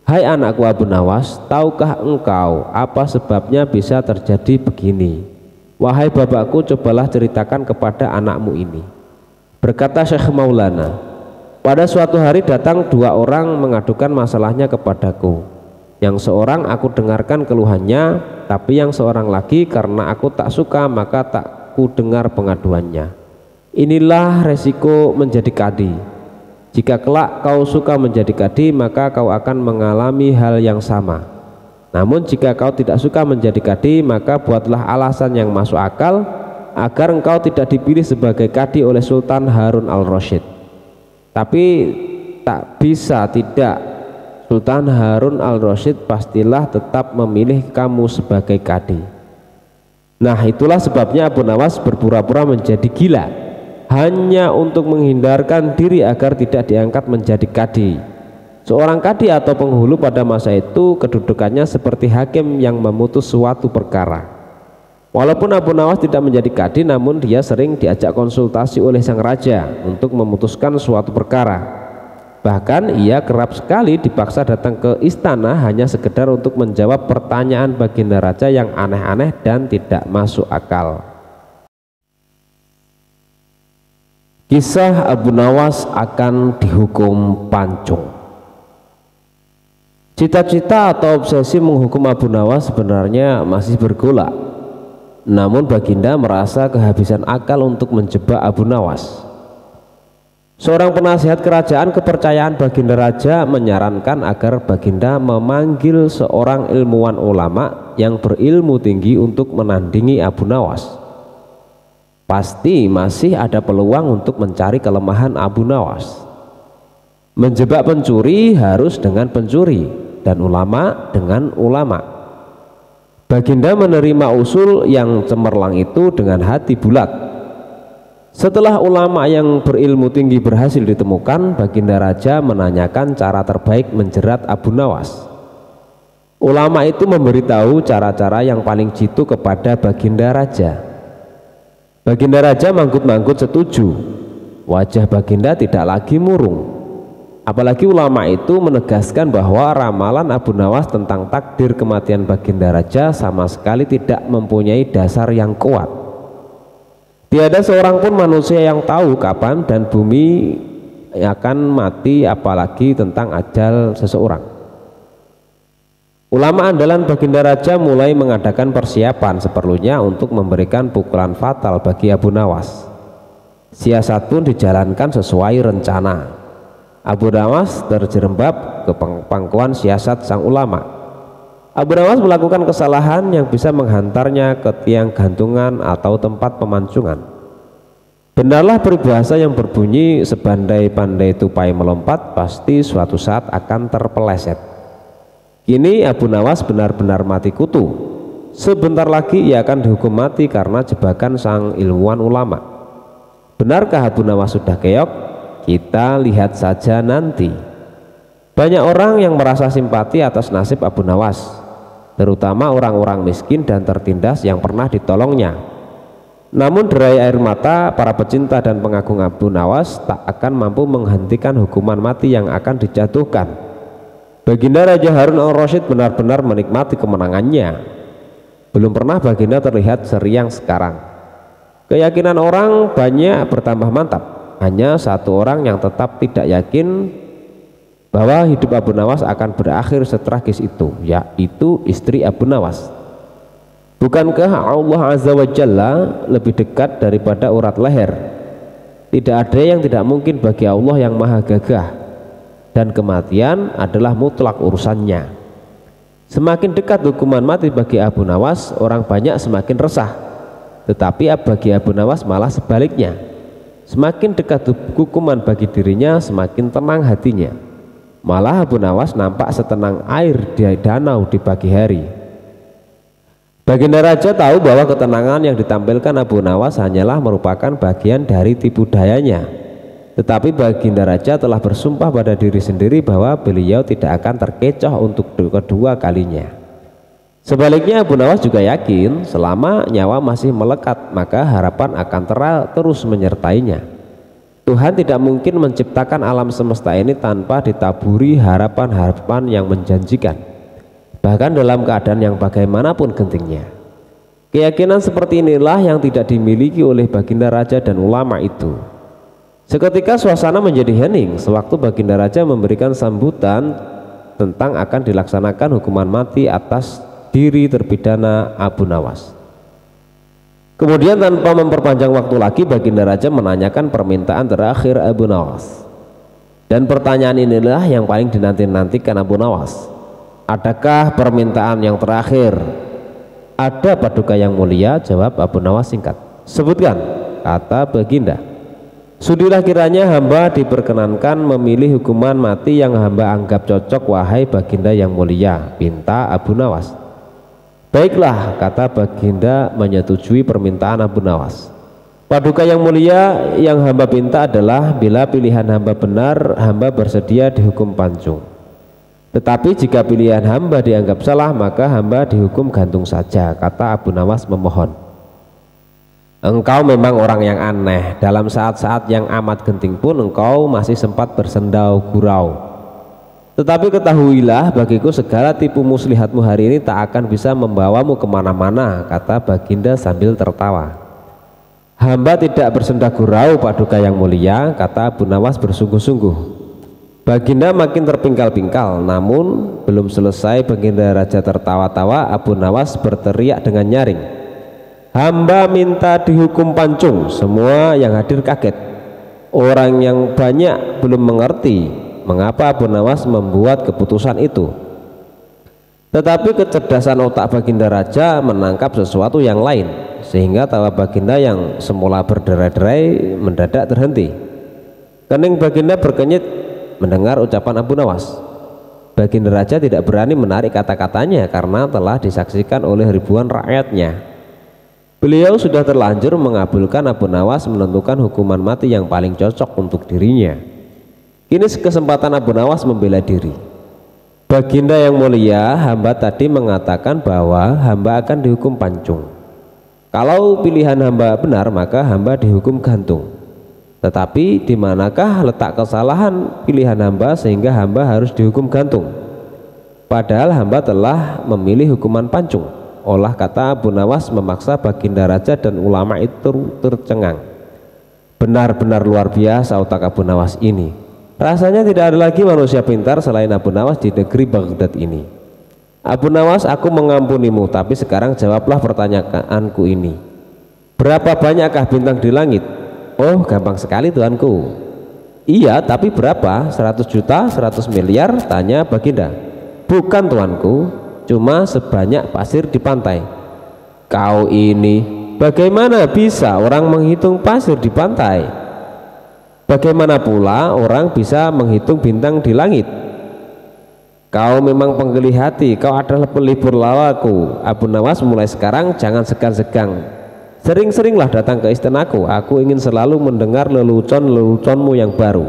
Hai anakku Abu Nawas, tahukah engkau apa sebabnya bisa terjadi begini? Wahai bapakku, cobalah ceritakan kepada anakmu ini. Berkata Syekh Maulana, pada suatu hari datang 2 orang mengadukan masalahnya kepadaku. Yang seorang aku dengarkan keluhannya, tapi yang seorang lagi karena aku tak suka maka tak ku dengar pengaduannya. Inilah resiko menjadi kadi. Jika kelak kau suka menjadi kadi, maka kau akan mengalami hal yang sama. Namun jika kau tidak suka menjadi kadi, maka buatlah alasan yang masuk akal agar engkau tidak dipilih sebagai kadi oleh Sultan Harun al-Rasyid. Tapi tak bisa tidak, Sultan Harun al-Rasyid pastilah tetap memilih kamu sebagai kadi. Nah itulah sebabnya Abu Nawas berpura-pura menjadi gila hanya untuk menghindarkan diri agar tidak diangkat menjadi kadi. Seorang kadi atau penghulu pada masa itu kedudukannya seperti hakim yang memutus suatu perkara. Walaupun Abu Nawas tidak menjadi kadi, namun dia sering diajak konsultasi oleh sang raja untuk memutuskan suatu perkara. Bahkan ia kerap sekali dipaksa datang ke istana hanya sekedar untuk menjawab pertanyaan baginda raja yang aneh-aneh dan tidak masuk akal. Kisah Abu Nawas akan dihukum pancung. Cita-cita atau obsesi menghukum Abu Nawas sebenarnya masih bergolak. Namun baginda merasa kehabisan akal untuk menjebak Abu Nawas. Seorang penasihat kerajaan kepercayaan baginda raja menyarankan agar baginda memanggil seorang ilmuwan ulama yang berilmu tinggi untuk menandingi Abu Nawas. Pasti masih ada peluang untuk mencari kelemahan Abu Nawas. Menjebak pencuri harus dengan pencuri dan ulama dengan ulama. Baginda menerima usul yang cemerlang itu dengan hati bulat. Setelah ulama yang berilmu tinggi berhasil ditemukan, baginda raja menanyakan cara terbaik menjerat Abu Nawas. Ulama itu memberitahu cara-cara yang paling jitu kepada baginda raja. Baginda raja manggut-manggut setuju. Wajah baginda tidak lagi murung. Apalagi ulama itu menegaskan bahwa ramalan Abu Nawas tentang takdir kematian baginda raja sama sekali tidak mempunyai dasar yang kuat. Tiada seorang pun manusia yang tahu kapan dan bumi akan mati, apalagi tentang ajal seseorang. Ulama andalan baginda raja mulai mengadakan persiapan seperlunya untuk memberikan pukulan fatal bagi Abu Nawas. Siasat pun dijalankan sesuai rencana. Abu Nawas terjerembab ke pangkuan siasat sang ulama. Abu Nawas melakukan kesalahan yang bisa menghantarnya ke tiang gantungan atau tempat pemancungan. Benarlah peribahasa yang berbunyi, sebandai-pandai tupai melompat pasti suatu saat akan terpeleset. Kini Abu Nawas benar-benar mati kutu. Sebentar lagi ia akan dihukum mati karena jebakan sang ilmuwan ulama. Benarkah Abu Nawas sudah keok? Kita lihat saja nanti. Banyak orang yang merasa simpati atas nasib Abu Nawas, terutama orang-orang miskin dan tertindas yang pernah ditolongnya. Namun derai air mata para pecinta dan pengagung Abu Nawas tak akan mampu menghentikan hukuman mati yang akan dijatuhkan. Baginda Raja Harun al-Rasyid benar-benar menikmati kemenangannya. Belum pernah baginda terlihat seriang sekarang. Keyakinan orang banyak bertambah mantap. Hanya satu orang yang tetap tidak yakin bahwa hidup Abu Nawas akan berakhir setragis itu, yaitu istri Abu Nawas. Bukankah Allah Azza wa Jalla lebih dekat daripada urat leher? Tidak ada yang tidak mungkin bagi Allah yang maha gagah, dan kematian adalah mutlak urusannya. Semakin dekat hukuman mati bagi Abu Nawas, orang banyak semakin resah. Tetapi bagi Abu Nawas malah sebaliknya. Semakin dekat hukuman bagi dirinya, semakin tenang hatinya. Malah Abu Nawas nampak setenang air di danau di pagi hari. Baginda raja tahu bahwa ketenangan yang ditampilkan Abu Nawas hanyalah merupakan bagian dari tipu dayanya. Tetapi baginda raja telah bersumpah pada diri sendiri bahwa beliau tidak akan terkecoh untuk kedua kalinya. Sebaliknya Abu Nawas juga yakin selama nyawa masih melekat maka harapan akan terus menyertainya. Tuhan tidak mungkin menciptakan alam semesta ini tanpa ditaburi harapan-harapan yang menjanjikan, bahkan dalam keadaan yang bagaimanapun gentingnya. Keyakinan seperti inilah yang tidak dimiliki oleh baginda raja dan ulama itu. Seketika suasana menjadi hening sewaktu baginda raja memberikan sambutan tentang akan dilaksanakan hukuman mati atas diri terpidana Abu Nawas. Kemudian tanpa memperpanjang waktu lagi baginda raja menanyakan permintaan terakhir Abu Nawas. Dan pertanyaan inilah yang paling dinanti-nantikan Abu Nawas. Adakah permintaan yang terakhir? Ada paduka yang mulia, jawab Abu Nawas singkat. Sebutkan, kata baginda. Sudilah kiranya hamba diperkenankan memilih hukuman mati yang hamba anggap cocok, wahai baginda yang mulia, pinta Abu Nawas. Baiklah, kata baginda menyetujui permintaan Abu Nawas. Paduka yang mulia, yang hamba pinta adalah bila pilihan hamba benar, hamba bersedia dihukum pancung. Tetapi jika pilihan hamba dianggap salah, maka hamba dihukum gantung saja, kata Abu Nawas memohon. Engkau memang orang yang aneh. Dalam saat-saat yang amat genting pun engkau masih sempat bersendau gurau. Tetapi ketahuilah, bagiku segala tipu muslihatmu hari ini tak akan bisa membawamu kemana-mana, kata Baginda sambil tertawa. Hamba tidak bersenda gurau, Paduka yang mulia, kata Abu Nawas bersungguh-sungguh. Baginda makin terpingkal-pingkal, namun belum selesai Baginda Raja tertawa-tawa, Abu Nawas berteriak dengan nyaring, hamba minta dihukum pancung. Semua yang hadir kaget. Orang yang banyak belum mengerti mengapa Abu Nawas membuat keputusan itu. Tetapi kecerdasan otak Baginda Raja menangkap sesuatu yang lain, sehingga tawa Baginda yang semula berderai-derai mendadak terhenti. Kening Baginda berkenyit mendengar ucapan Abu Nawas. Baginda Raja tidak berani menarik kata-katanya karena telah disaksikan oleh ribuan rakyatnya. Beliau sudah terlanjur mengabulkan Abu Nawas menentukan hukuman mati yang paling cocok untuk dirinya. Kini kesempatan Abu Nawas membela diri. Baginda yang mulia, hamba tadi mengatakan bahwa hamba akan dihukum pancung. Kalau pilihan hamba benar, maka hamba dihukum gantung. Tetapi di manakah letak kesalahan pilihan hamba sehingga hamba harus dihukum gantung? Padahal hamba telah memilih hukuman pancung. Olah kata Abu Nawas memaksa Baginda Raja dan ulama itu tercengang. Benar-benar luar biasa otak Abu Nawas ini. Rasanya tidak ada lagi manusia pintar selain Abu Nawas di negeri Baghdad ini. Abu Nawas, aku mengampunimu, tapi sekarang jawablah pertanyaanku ini. Berapa banyakkah bintang di langit? Oh, gampang sekali tuanku. Iya, tapi berapa? 100 juta, 100 miliar? Tanya Baginda. Bukan tuanku, cuma sebanyak pasir di pantai. Kau ini, bagaimana bisa orang menghitung pasir di pantai? Bagaimana pula orang bisa menghitung bintang di langit? Kau memang penggeli hati, kau adalah pelipur lawaku. Abu Nawas, mulai sekarang jangan segan-segan. Sering-seringlah datang ke istanaku. Aku ingin selalu mendengar lelucon-leluconmu yang baru.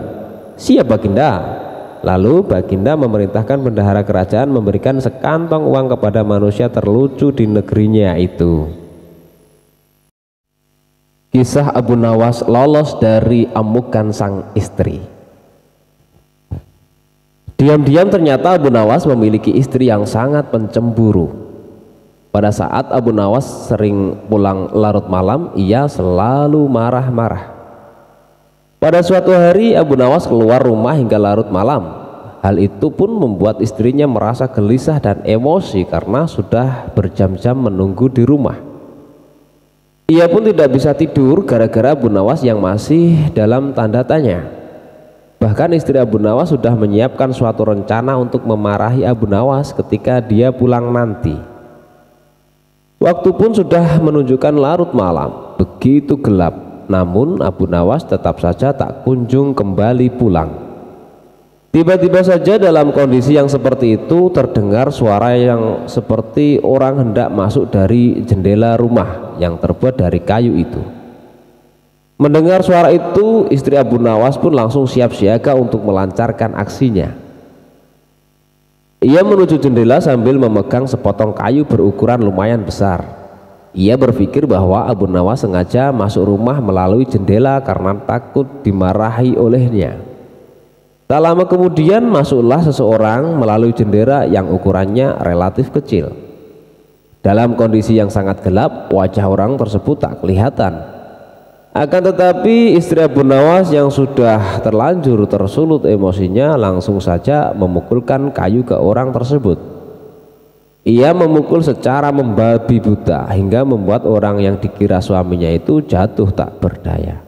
Siap Baginda. Lalu Baginda memerintahkan bendahara kerajaan memberikan sekantong uang kepada manusia terlucu di negerinya itu. Kisah Abu Nawas lolos dari amukan sang istri. Diam-diam ternyata Abu Nawas memiliki istri yang sangat pencemburu. Pada saat Abu Nawas sering pulang larut malam, ia selalu marah-marah. Pada suatu hari Abu Nawas keluar rumah hingga larut malam. Hal itu pun membuat istrinya merasa gelisah dan emosi karena sudah berjam-jam menunggu di rumah. Ia pun tidak bisa tidur gara-gara Abu Nawas yang masih dalam tanda tanya. Bahkan istri Abu Nawas sudah menyiapkan suatu rencana untuk memarahi Abu Nawas ketika dia pulang nanti. Waktu pun sudah menunjukkan larut malam, begitu gelap. Namun Abu Nawas tetap saja tak kunjung kembali pulang. Tiba-tiba saja dalam kondisi yang seperti itu terdengar suara yang seperti orang hendak masuk dari jendela rumah yang terbuat dari kayu itu. Mendengar suara itu, istri Abu Nawas pun langsung siap siaga untuk melancarkan aksinya. Ia menuju jendela sambil memegang sepotong kayu berukuran lumayan besar. Ia berpikir bahwa Abu Nawas sengaja masuk rumah melalui jendela karena takut dimarahi olehnya. Tak lama kemudian masuklah seseorang melalui jendela yang ukurannya relatif kecil. Dalam kondisi yang sangat gelap, wajah orang tersebut tak kelihatan. Akan tetapi istri Abu Nawas yang sudah terlanjur tersulut emosinya langsung saja memukulkan kayu ke orang tersebut. Ia memukul secara membabi buta hingga membuat orang yang dikira suaminya itu jatuh tak berdaya.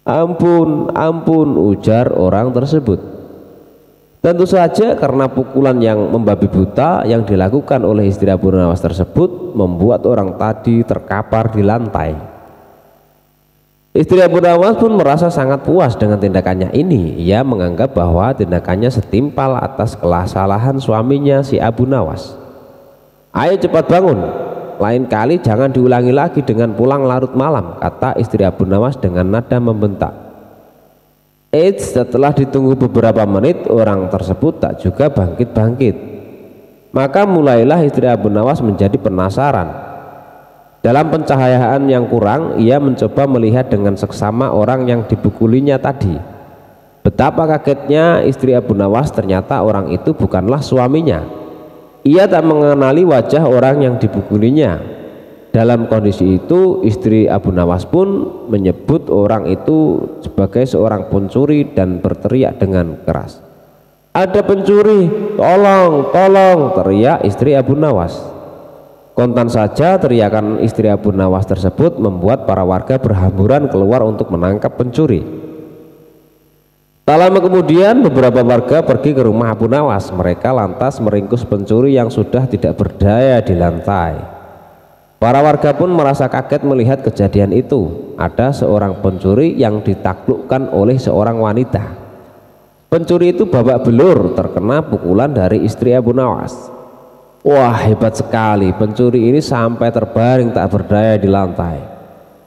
Ampun, ampun, ujar orang tersebut. Tentu saja karena pukulan yang membabi buta yang dilakukan oleh istri Abu Nawas tersebut membuat orang tadi terkapar di lantai. Istri Abu Nawas pun merasa sangat puas dengan tindakannya ini. Ia menganggap bahwa tindakannya setimpal atas kesalahan suaminya si Abu Nawas. Ayo cepat bangun, lain kali jangan diulangi lagi dengan pulang larut malam, kata istri Abu Nawas dengan nada membentak. Eits, setelah ditunggu beberapa menit, orang tersebut tak juga bangkit-bangkit. Maka mulailah istri Abu Nawas menjadi penasaran. Dalam pencahayaan yang kurang, ia mencoba melihat dengan seksama orang yang dipukulinya tadi. Betapa kagetnya istri Abu Nawas, ternyata orang itu bukanlah suaminya. Ia tak mengenali wajah orang yang dipukulinya. Dalam kondisi itu, istri Abu Nawas pun menyebut orang itu sebagai seorang pencuri dan berteriak dengan keras. Ada pencuri, tolong, tolong, teriak istri Abu Nawas. Kontan saja teriakan istri Abu Nawas tersebut membuat para warga berhamburan keluar untuk menangkap pencuri. Tak lama kemudian beberapa warga pergi ke rumah Abu Nawas. Mereka lantas meringkus pencuri yang sudah tidak berdaya di lantai. Para warga pun merasa kaget melihat kejadian itu. Ada seorang pencuri yang ditaklukkan oleh seorang wanita. Pencuri itu babak belur terkena pukulan dari istri Abu Nawas. Wah, hebat sekali, pencuri ini sampai terbaring tak berdaya di lantai.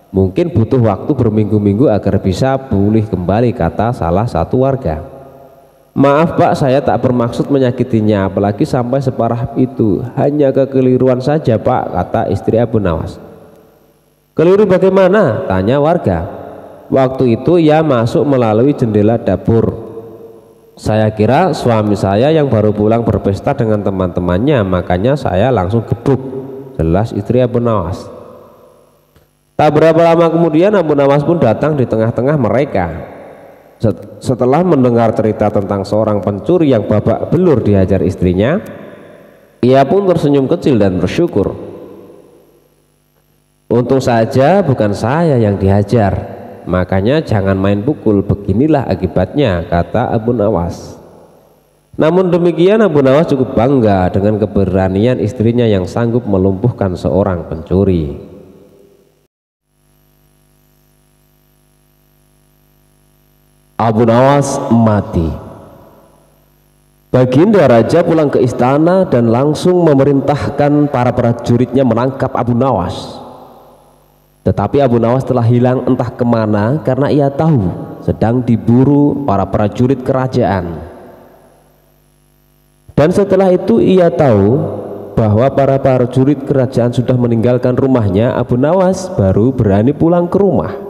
Mungkin butuh waktu berminggu-minggu agar bisa pulih kembali, kata salah satu warga. Maaf Pak, saya tak bermaksud menyakitinya, apalagi sampai separah itu. Hanya kekeliruan saja Pak, kata istri Abu Nawas. Keliru bagaimana? Tanya warga. Waktu itu ia masuk melalui jendela dapur. Saya kira suami saya yang baru pulang berpesta dengan teman-temannya, makanya saya langsung gebuk, jelas istri Abu Nawas. Tak berapa lama kemudian Abu Nawas pun datang di tengah-tengah mereka. Setelah mendengar cerita tentang seorang pencuri yang babak belur dihajar istrinya, ia pun tersenyum kecil dan bersyukur. Untung saja bukan saya yang dihajar, makanya jangan main pukul, beginilah akibatnya, kata Abu Nawas. Namun demikian Abu Nawas cukup bangga dengan keberanian istrinya yang sanggup melumpuhkan seorang pencuri. Abu Nawas mati. Baginda Raja pulang ke istana dan langsung memerintahkan para prajuritnya menangkap Abu Nawas. Tetapi Abu Nawas telah hilang entah kemana karena ia tahu sedang diburu para prajurit kerajaan. Dan setelah itu ia tahu bahwa para prajurit kerajaan sudah meninggalkan rumahnya. Abu Nawas baru berani pulang ke rumah.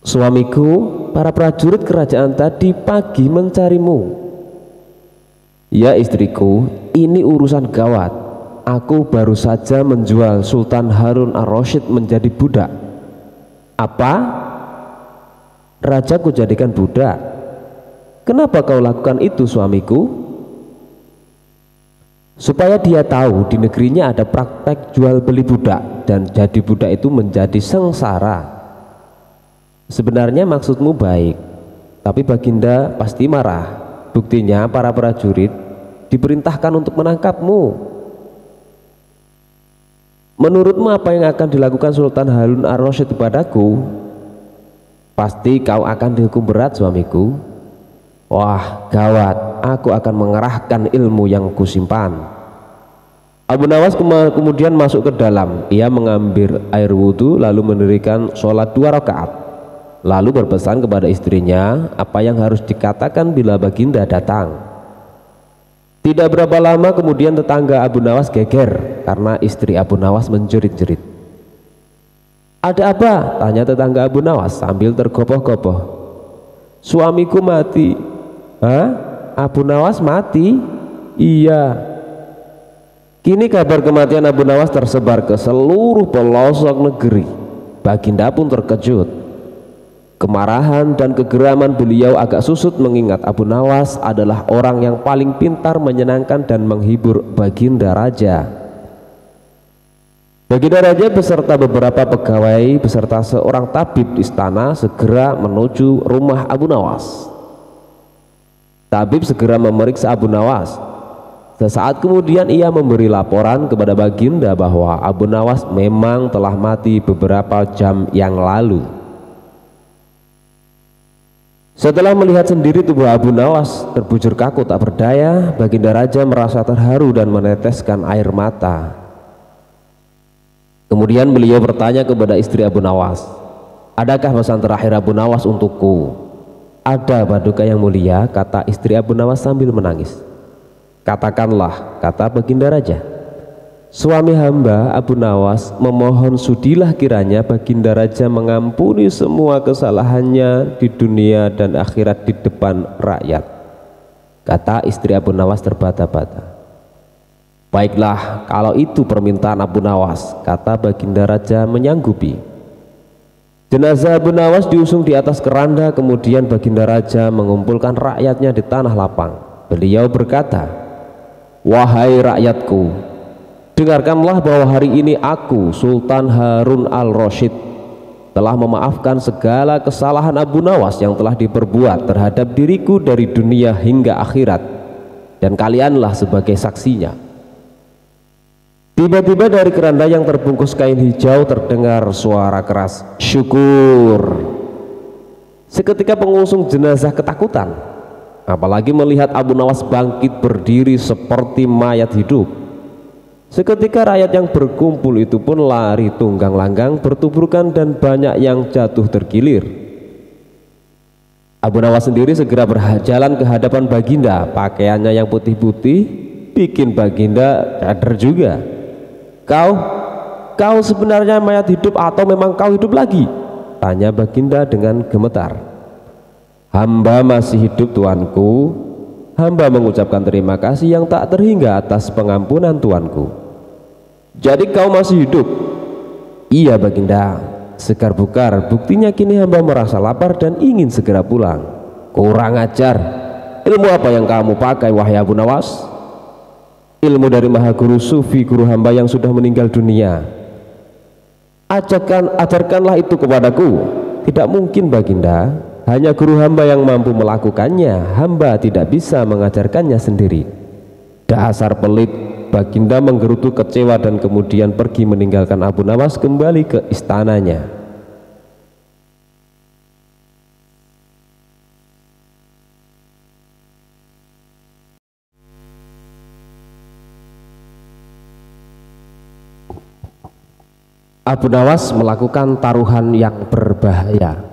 Suamiku, para prajurit kerajaan tadi pagi mencarimu. Ya istriku, ini urusan gawat. Aku baru saja menjual Sultan Harun ar-Rasyid menjadi budak. Apa? Raja ku jadikan budak? Kenapa kau lakukan itu suamiku? Supaya dia tahu di negerinya ada praktek jual beli budak dan jadi budak itu menjadi sengsara. Sebenarnya maksudmu baik, tapi Baginda pasti marah. Buktinya para prajurit diperintahkan untuk menangkapmu. Menurutmu apa yang akan dilakukan Sultan Harun ar-Rasyid kepadaku? Pasti kau akan dihukum berat suamiku. Wah gawat, aku akan mengerahkan ilmu yang kusimpan. Abu Nawas kemudian masuk ke dalam. Ia mengambil air wudhu lalu mendirikan sholat 2 rakaat. Lalu berpesan kepada istrinya apa yang harus dikatakan bila Baginda datang. Tidak berapa lama kemudian tetangga Abu Nawas geger karena istri Abu Nawas menjerit-jerit. Ada apa? Tanya tetangga Abu Nawas sambil tergopoh-gopoh. Suamiku mati. Hah? Abu Nawas mati? Iya. Kini kabar kematian Abu Nawas tersebar ke seluruh pelosok negeri. Baginda pun terkejut. Kemarahan dan kegeraman beliau agak susut mengingat Abu Nawas adalah orang yang paling pintar menyenangkan dan menghibur Baginda Raja. Baginda Raja beserta beberapa pegawai beserta seorang tabib di istana segera menuju rumah Abu Nawas. Tabib segera memeriksa Abu Nawas. Sesaat kemudian ia memberi laporan kepada Baginda bahwa Abu Nawas memang telah mati beberapa jam yang lalu. Setelah melihat sendiri tubuh Abu Nawas terbujur kaku tak berdaya, Baginda Raja merasa terharu dan meneteskan air mata. Kemudian beliau bertanya kepada istri Abu Nawas, adakah pesan terakhir Abu Nawas untukku? Ada Paduka yang mulia, kata istri Abu Nawas sambil menangis. Katakanlah, kata Baginda Raja. Suami hamba Abu Nawas memohon sudilah kiranya Baginda Raja mengampuni semua kesalahannya di dunia dan akhirat di depan rakyat. Kata istri Abu Nawas terbata-bata. Baiklah, kalau itu permintaan Abu Nawas, kata Baginda Raja menyanggupi. Jenazah Abu Nawas diusung di atas keranda, kemudian Baginda Raja mengumpulkan rakyatnya di tanah lapang. Beliau berkata, wahai rakyatku, dengarkanlah bahwa hari ini aku, Sultan Harun al-Rasyid, telah memaafkan segala kesalahan Abu Nawas yang telah diperbuat terhadap diriku dari dunia hingga akhirat, dan kalianlah sebagai saksinya. Tiba-tiba dari keranda yang terbungkus kain hijau terdengar suara keras, syukur. Seketika pengusung jenazah ketakutan, apalagi melihat Abu Nawas bangkit berdiri seperti mayat hidup. Seketika rakyat yang berkumpul itu pun lari tunggang langgang bertuburkan dan banyak yang jatuh tergilir. Abu Nawas sendiri segera berjalan ke hadapan Baginda. Pakaiannya yang putih-putih bikin Baginda kader juga. Kau sebenarnya mayat hidup atau memang kau hidup lagi? Tanya Baginda dengan gemetar. Hamba masih hidup tuanku. Hamba mengucapkan terima kasih yang tak terhingga atas pengampunan tuanku. Jadi kau masih hidup? Iya Baginda. Sekar bukar, buktinya kini hamba merasa lapar dan ingin segera pulang. Kurang ajar. Ilmu apa yang kamu pakai wahai Abu Nawas? Ilmu dari Maha Guru Sufi, guru hamba yang sudah meninggal dunia. Ajarkanlah itu kepadaku. Tidak mungkin Baginda, hanya guru hamba yang mampu melakukannya. Hamba tidak bisa mengajarkannya sendiri. Dasar pelit. Baginda menggerutu kecewa dan kemudian pergi meninggalkan Abu Nawas kembali ke istananya. Abu Nawas melakukan taruhan yang berbahaya.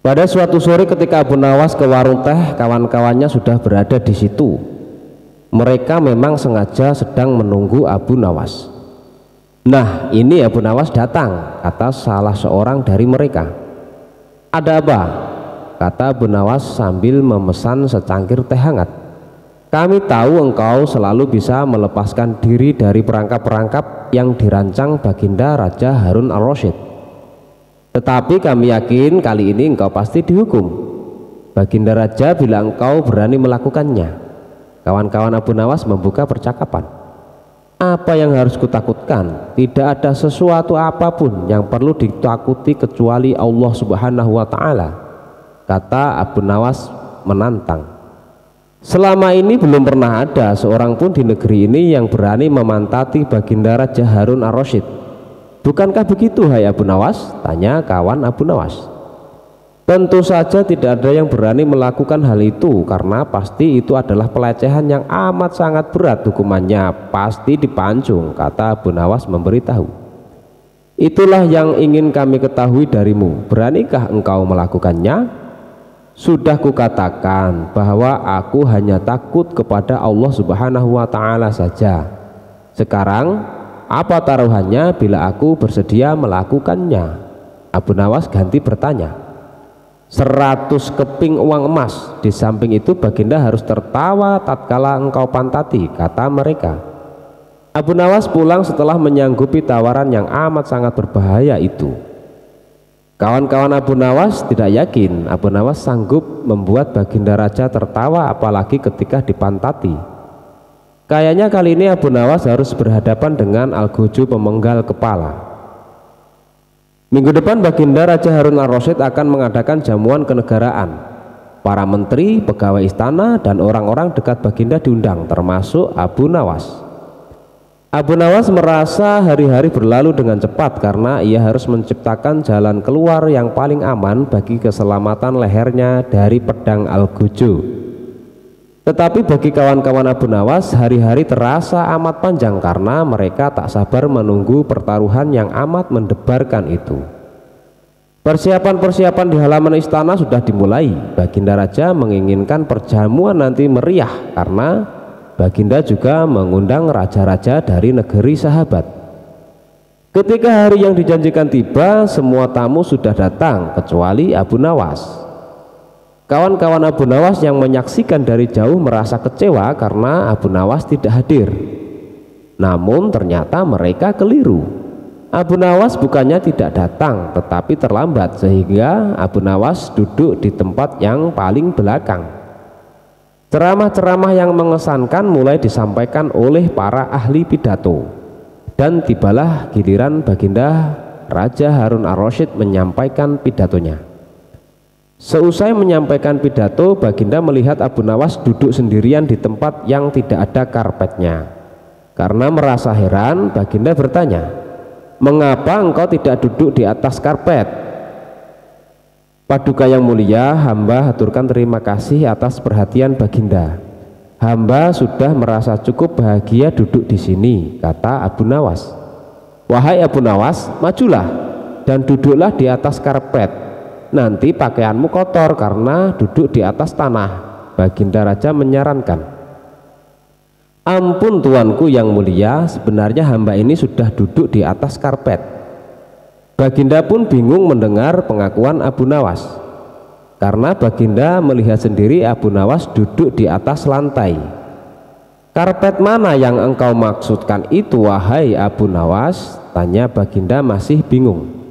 Pada suatu sore ketika Abu Nawas ke warung teh, kawan-kawannya sudah berada di situ. Mereka memang sengaja sedang menunggu Abu Nawas. Nah, ini Abu Nawas datang, kata salah seorang dari mereka. Ada apa? Kata Abu Nawas sambil memesan secangkir teh hangat. Kami tahu engkau selalu bisa melepaskan diri dari perangkap-perangkap yang dirancang Baginda Raja Harun al-Rasyid. Tetapi kami yakin kali ini engkau pasti dihukum, Baginda Raja, bila engkau berani melakukannya. Kawan-kawan Abu Nawas membuka percakapan. Apa yang harus kutakutkan? Tidak ada sesuatu apapun yang perlu ditakuti kecuali Allah Subhanahu wa Ta'ala, kata Abu Nawas menantang. Selama ini belum pernah ada seorang pun di negeri ini yang berani memantati Baginda Raja Harun al-Rasyid. Bukankah begitu hai Abu Nawas? Tanya kawan Abu Nawas. Tentu saja tidak ada yang berani melakukan hal itu, karena pasti itu adalah pelecehan yang amat sangat berat hukumannya, pasti dipancung, kata Abu Nawas memberitahu. Itulah yang ingin kami ketahui darimu, beranikah engkau melakukannya? Sudah kukatakan bahwa aku hanya takut kepada Allah Subhanahu wa Ta'ala saja. Sekarang apa taruhannya bila aku bersedia melakukannya? Abu Nawas ganti bertanya. 100 keping uang emas. Di samping itu Baginda harus tertawa tatkala engkau pantati, kata mereka. Abu Nawas pulang setelah menyanggupi tawaran yang amat sangat berbahaya itu. Kawan-kawan Abu Nawas tidak yakin Abu Nawas sanggup membuat Baginda Raja tertawa, apalagi ketika dipantati. Kayaknya kali ini Abu Nawas harus berhadapan dengan Al-Gojo pemenggal kepala. Minggu depan Baginda Raja Harun al-Rasyid akan mengadakan jamuan kenegaraan. Para menteri, pegawai istana, dan orang-orang dekat Baginda diundang, termasuk Abu Nawas. Abu Nawas merasa hari-hari berlalu dengan cepat karena ia harus menciptakan jalan keluar yang paling aman bagi keselamatan lehernya dari pedang Al-Gojo. Tetapi bagi kawan-kawan Abu Nawas, hari-hari terasa amat panjang karena mereka tak sabar menunggu pertaruhan yang amat mendebarkan itu. Persiapan-persiapan di halaman istana sudah dimulai. Baginda Raja menginginkan perjamuan nanti meriah karena Baginda juga mengundang raja-raja dari negeri sahabat. Ketika hari yang dijanjikan tiba, semua tamu sudah datang kecuali Abu Nawas. Kawan-kawan Abu Nawas yang menyaksikan dari jauh merasa kecewa karena Abu Nawas tidak hadir. Namun ternyata mereka keliru. Abu Nawas bukannya tidak datang, tetapi terlambat sehingga Abu Nawas duduk di tempat yang paling belakang. Ceramah-ceramah yang mengesankan mulai disampaikan oleh para ahli pidato. Dan tibalah giliran Baginda Raja Harun ar-Rasyid menyampaikan pidatonya. Seusai menyampaikan pidato, Baginda melihat Abu Nawas duduk sendirian di tempat yang tidak ada karpetnya. Karena merasa heran, Baginda bertanya, "Mengapa engkau tidak duduk di atas karpet?" "Paduka yang mulia, hamba haturkan terima kasih atas perhatian Baginda. Hamba sudah merasa cukup bahagia duduk di sini," kata Abu Nawas. "Wahai Abu Nawas, majulah dan duduklah di atas karpet. Nanti pakaianmu kotor karena duduk di atas tanah," Baginda Raja menyarankan. "Ampun tuanku yang mulia, sebenarnya hamba ini sudah duduk di atas karpet." Baginda pun bingung mendengar pengakuan Abu Nawas, karena Baginda melihat sendiri Abu Nawas duduk di atas lantai. "Karpet mana yang engkau maksudkan itu, wahai Abu Nawas?" tanya Baginda masih bingung.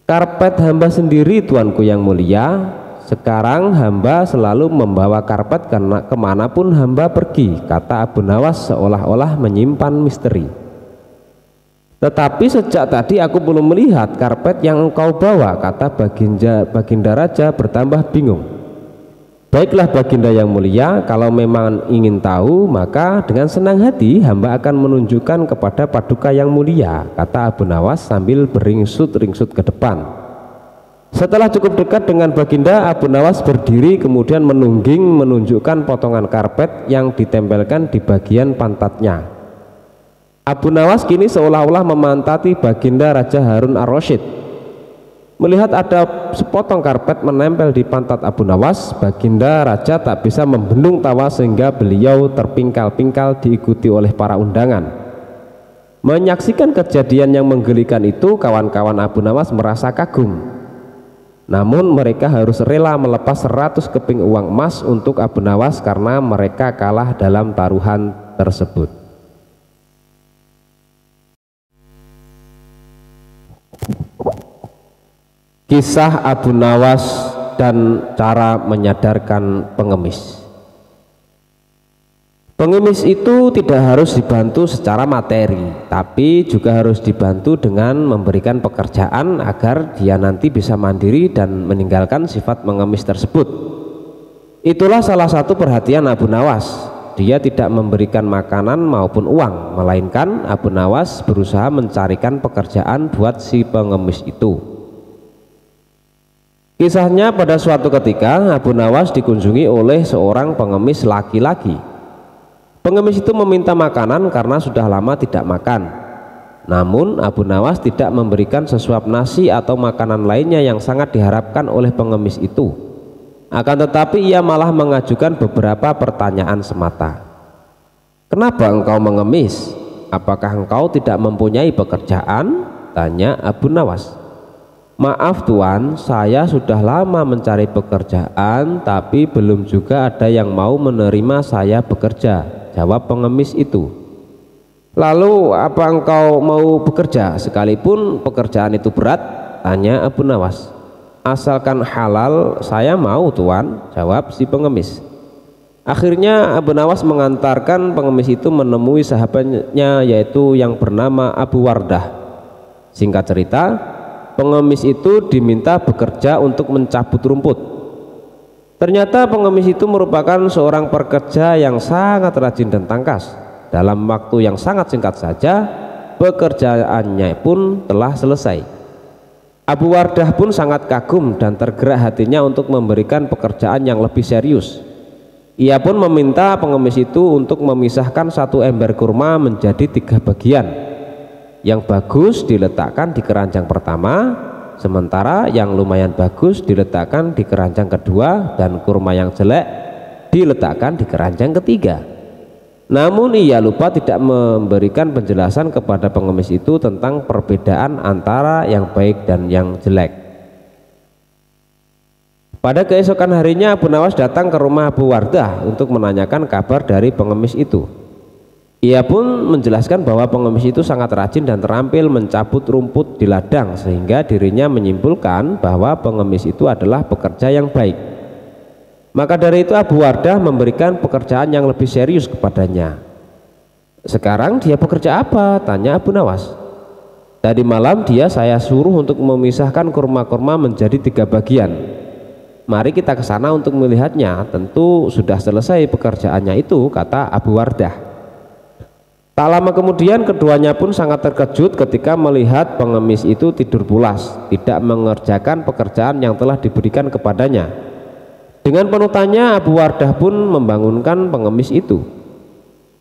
"Karpet hamba sendiri tuanku yang mulia. Sekarang hamba selalu membawa karpet karena kemanapun hamba pergi," kata Abu Nawas seolah-olah menyimpan misteri. "Tetapi sejak tadi aku belum melihat karpet yang engkau bawa," kata Baginda Raja bertambah bingung. "Baiklah Baginda yang mulia, kalau memang ingin tahu maka dengan senang hati hamba akan menunjukkan kepada Paduka yang mulia," kata Abu Nawas sambil beringsut-ringsut ke depan. Setelah cukup dekat dengan Baginda, Abu Nawas berdiri kemudian menungging menunjukkan potongan karpet yang ditempelkan di bagian pantatnya. Abu Nawas kini seolah-olah memantati Baginda Raja Harun ar-Rasyid. Melihat ada sepotong karpet menempel di pantat Abu Nawas, Baginda Raja tak bisa membendung tawa sehingga beliau terpingkal-pingkal diikuti oleh para undangan. Menyaksikan kejadian yang menggelikan itu, kawan-kawan Abu Nawas merasa kagum. Namun mereka harus rela melepas 100 keping uang emas untuk Abu Nawas karena mereka kalah dalam taruhan tersebut. Kisah Abu Nawas dan cara menyadarkan pengemis. Pengemis itu tidak harus dibantu secara materi, tapi juga harus dibantu dengan memberikan pekerjaan agar dia nanti bisa mandiri dan meninggalkan sifat mengemis tersebut. Itulah salah satu perhatian Abu Nawas. Dia tidak memberikan makanan maupun uang, melainkan Abu Nawas berusaha mencarikan pekerjaan buat si pengemis itu. Kisahnya, pada suatu ketika Abu Nawas dikunjungi oleh seorang pengemis laki-laki. Pengemis itu meminta makanan karena sudah lama tidak makan. Namun Abu Nawas tidak memberikan sesuap nasi atau makanan lainnya yang sangat diharapkan oleh pengemis itu. Akan tetapi ia malah mengajukan beberapa pertanyaan semata. "Kenapa engkau mengemis? Apakah engkau tidak mempunyai pekerjaan?" tanya Abu Nawas. "Maaf tuan, saya sudah lama mencari pekerjaan tapi belum juga ada yang mau menerima saya bekerja," jawab pengemis itu. "Lalu apa engkau mau bekerja sekalipun pekerjaan itu berat?" tanya Abu Nawas. "Asalkan halal saya mau tuan," jawab si pengemis. Akhirnya Abu Nawas mengantarkan pengemis itu menemui sahabatnya yaitu yang bernama Abu Wardah. Singkat cerita, pengemis itu diminta bekerja untuk mencabut rumput. Ternyata pengemis itu merupakan seorang pekerja yang sangat rajin dan tangkas. Dalam waktu yang sangat singkat saja, pekerjaannya pun telah selesai. Abu Wardah pun sangat kagum dan tergerak hatinya untuk memberikan pekerjaan yang lebih serius. Ia pun meminta pengemis itu untuk memisahkan satu ember kurma menjadi 3 bagian. Yang bagus diletakkan di keranjang pertama, sementara yang lumayan bagus diletakkan di keranjang kedua, dan kurma yang jelek diletakkan di keranjang ketiga. Namun ia lupa tidak memberikan penjelasan kepada pengemis itu tentang perbedaan antara yang baik dan yang jelek. Pada keesokan harinya Abu Nawas datang ke rumah Abu Wardah untuk menanyakan kabar dari pengemis itu. Ia pun menjelaskan bahwa pengemis itu sangat rajin dan terampil mencabut rumput di ladang, sehingga dirinya menyimpulkan bahwa pengemis itu adalah pekerja yang baik. Maka dari itu Abu Wardah memberikan pekerjaan yang lebih serius kepadanya. "Sekarang dia bekerja apa?" tanya Abu Nawas. "Tadi malam saya suruh untuk memisahkan kurma-kurma menjadi 3 bagian. Mari kita ke sana untuk melihatnya. Tentu sudah selesai pekerjaannya itu," kata Abu Wardah. Tak lama kemudian keduanya pun sangat terkejut ketika melihat pengemis itu tidur pulas, tidak mengerjakan pekerjaan yang telah diberikan kepadanya. Dengan penuh tanya, Abu Wardah pun membangunkan pengemis itu.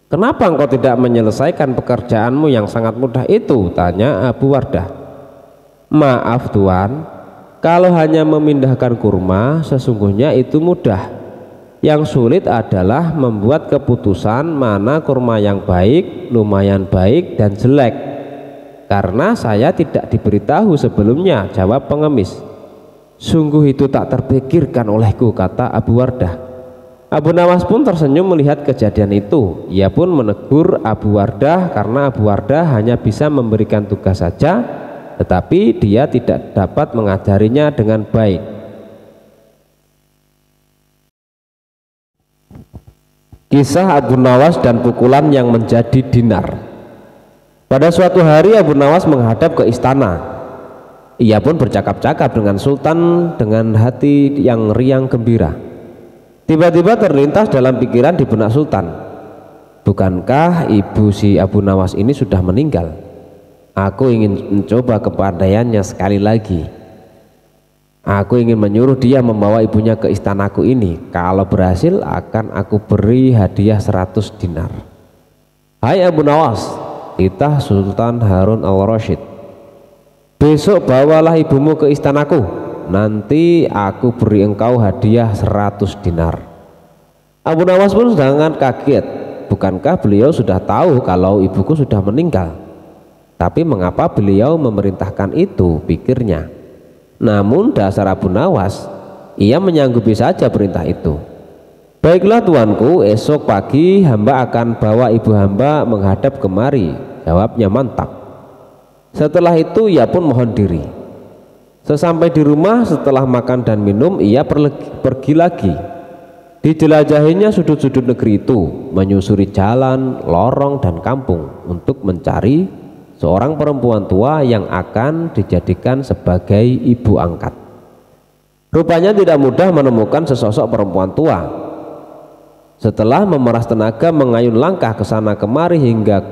"Kenapa engkau tidak menyelesaikan pekerjaanmu yang sangat mudah itu?" tanya Abu Wardah. "Maaf Tuan, kalau hanya memindahkan kurma sesungguhnya itu mudah. Yang sulit adalah membuat keputusan mana kurma yang baik, lumayan baik, dan jelek. Karena saya tidak diberitahu sebelumnya," jawab pengemis. "Sungguh itu tak terpikirkan olehku," kata Abu Wardah. Abu Nawas pun tersenyum melihat kejadian itu. Ia pun menegur Abu Wardah karena Abu Wardah hanya bisa memberikan tugas saja, tetapi dia tidak dapat mengajarinya dengan baik. Kisah Abu Nawas dan pukulan yang menjadi dinar. Pada suatu hari Abu Nawas menghadap ke istana. Ia pun bercakap-cakap dengan Sultan dengan hati yang riang gembira. Tiba-tiba terlintas dalam pikiran di benak Sultan, "Bukankah ibu si Abu Nawas ini sudah meninggal? Aku ingin mencoba kepandaiannya sekali lagi. Aku ingin menyuruh dia membawa ibunya ke istanaku ini. Kalau berhasil akan aku beri hadiah 100 dinar. Hai Abu Nawas," titah Sultan Harun al-Rasyid, "besok bawalah ibumu ke istanaku. Nanti aku beri engkau hadiah 100 dinar. Abu Nawas pun sangat kaget. Bukankah beliau sudah tahu kalau ibuku sudah meninggal? Tapi mengapa beliau memerintahkan itu, pikirnya. Namun dasar Abu Nawas, ia menyanggupi saja perintah itu. "Baiklah tuanku, esok pagi hamba akan bawa ibu hamba menghadap kemari," jawabnya mantap. Setelah itu ia pun mohon diri. Sesampai di rumah setelah makan dan minum, ia pergi lagi. Dijelajahinya sudut-sudut negeri itu, menyusuri jalan, lorong, dan kampung untuk mencari seorang perempuan tua yang akan dijadikan sebagai ibu angkat. Rupanya tidak mudah menemukan sesosok perempuan tua. Setelah memeras tenaga mengayun langkah ke sana kemari hingga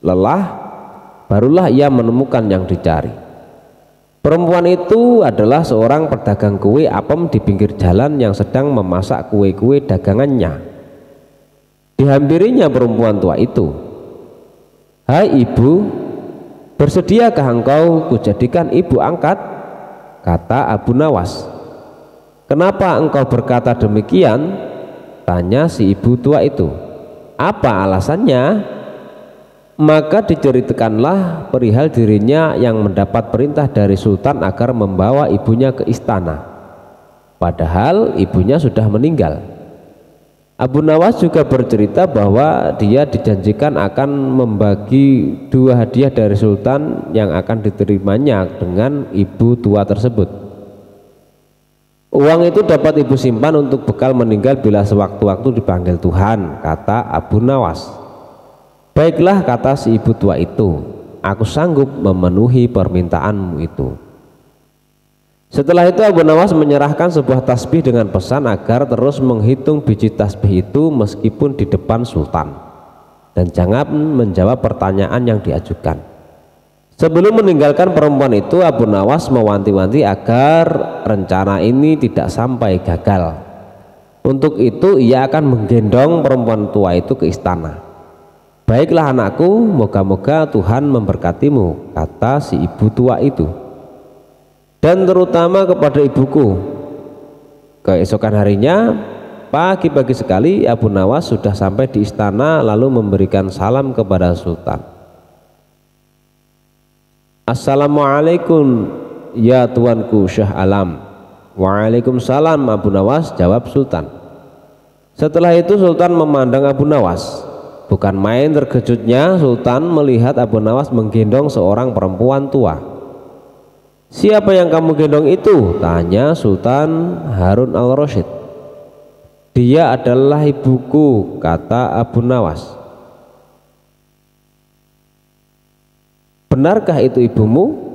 lelah, barulah ia menemukan yang dicari. Perempuan itu adalah seorang pedagang kue apem di pinggir jalan yang sedang memasak kue-kue dagangannya. Dihampirinya perempuan tua itu. "Hai ibu, bersediakah engkau kujadikan ibu angkat?" kata Abu Nawas. "Kenapa engkau berkata demikian?" tanya si ibu tua itu. "Apa alasannya?" Maka diceritakanlah perihal dirinya yang mendapat perintah dari Sultan agar membawa ibunya ke istana, padahal ibunya sudah meninggal. Abu Nawas juga bercerita bahwa dia dijanjikan akan membagi 2 hadiah dari Sultan yang akan diterimanya dengan ibu tua tersebut. "Uang itu dapat ibu simpan untuk bekal meninggal bila sewaktu-waktu dipanggil Tuhan," kata Abu Nawas. "Baiklah," kata si ibu tua itu, "aku sanggup memenuhi permintaanmu itu." Setelah itu Abu Nawas menyerahkan sebuah tasbih dengan pesan agar terus menghitung biji tasbih itu meskipun di depan Sultan, dan jangan menjawab pertanyaan yang diajukan. Sebelum meninggalkan perempuan itu, Abu Nawas mewanti-wanti agar rencana ini tidak sampai gagal. Untuk itu ia akan menggendong perempuan tua itu ke istana. Baiklah anakku, moga-moga Tuhan memberkatimu, kata si ibu tua itu, dan terutama kepada ibuku. Keesokan harinya, pagi-pagi sekali Abu Nawas sudah sampai di istana lalu memberikan salam kepada Sultan. Assalamualaikum ya tuanku Syah Alam. Waalaikumsalam Abu Nawas, jawab Sultan. Setelah itu Sultan memandang Abu Nawas. Bukan main terkejutnya Sultan melihat Abu Nawas menggendong seorang perempuan tua. Siapa yang kamu gendong itu? Tanya Sultan Harun al-Rasyid. Dia adalah ibuku, kata Abu Nawas. Benarkah itu ibumu?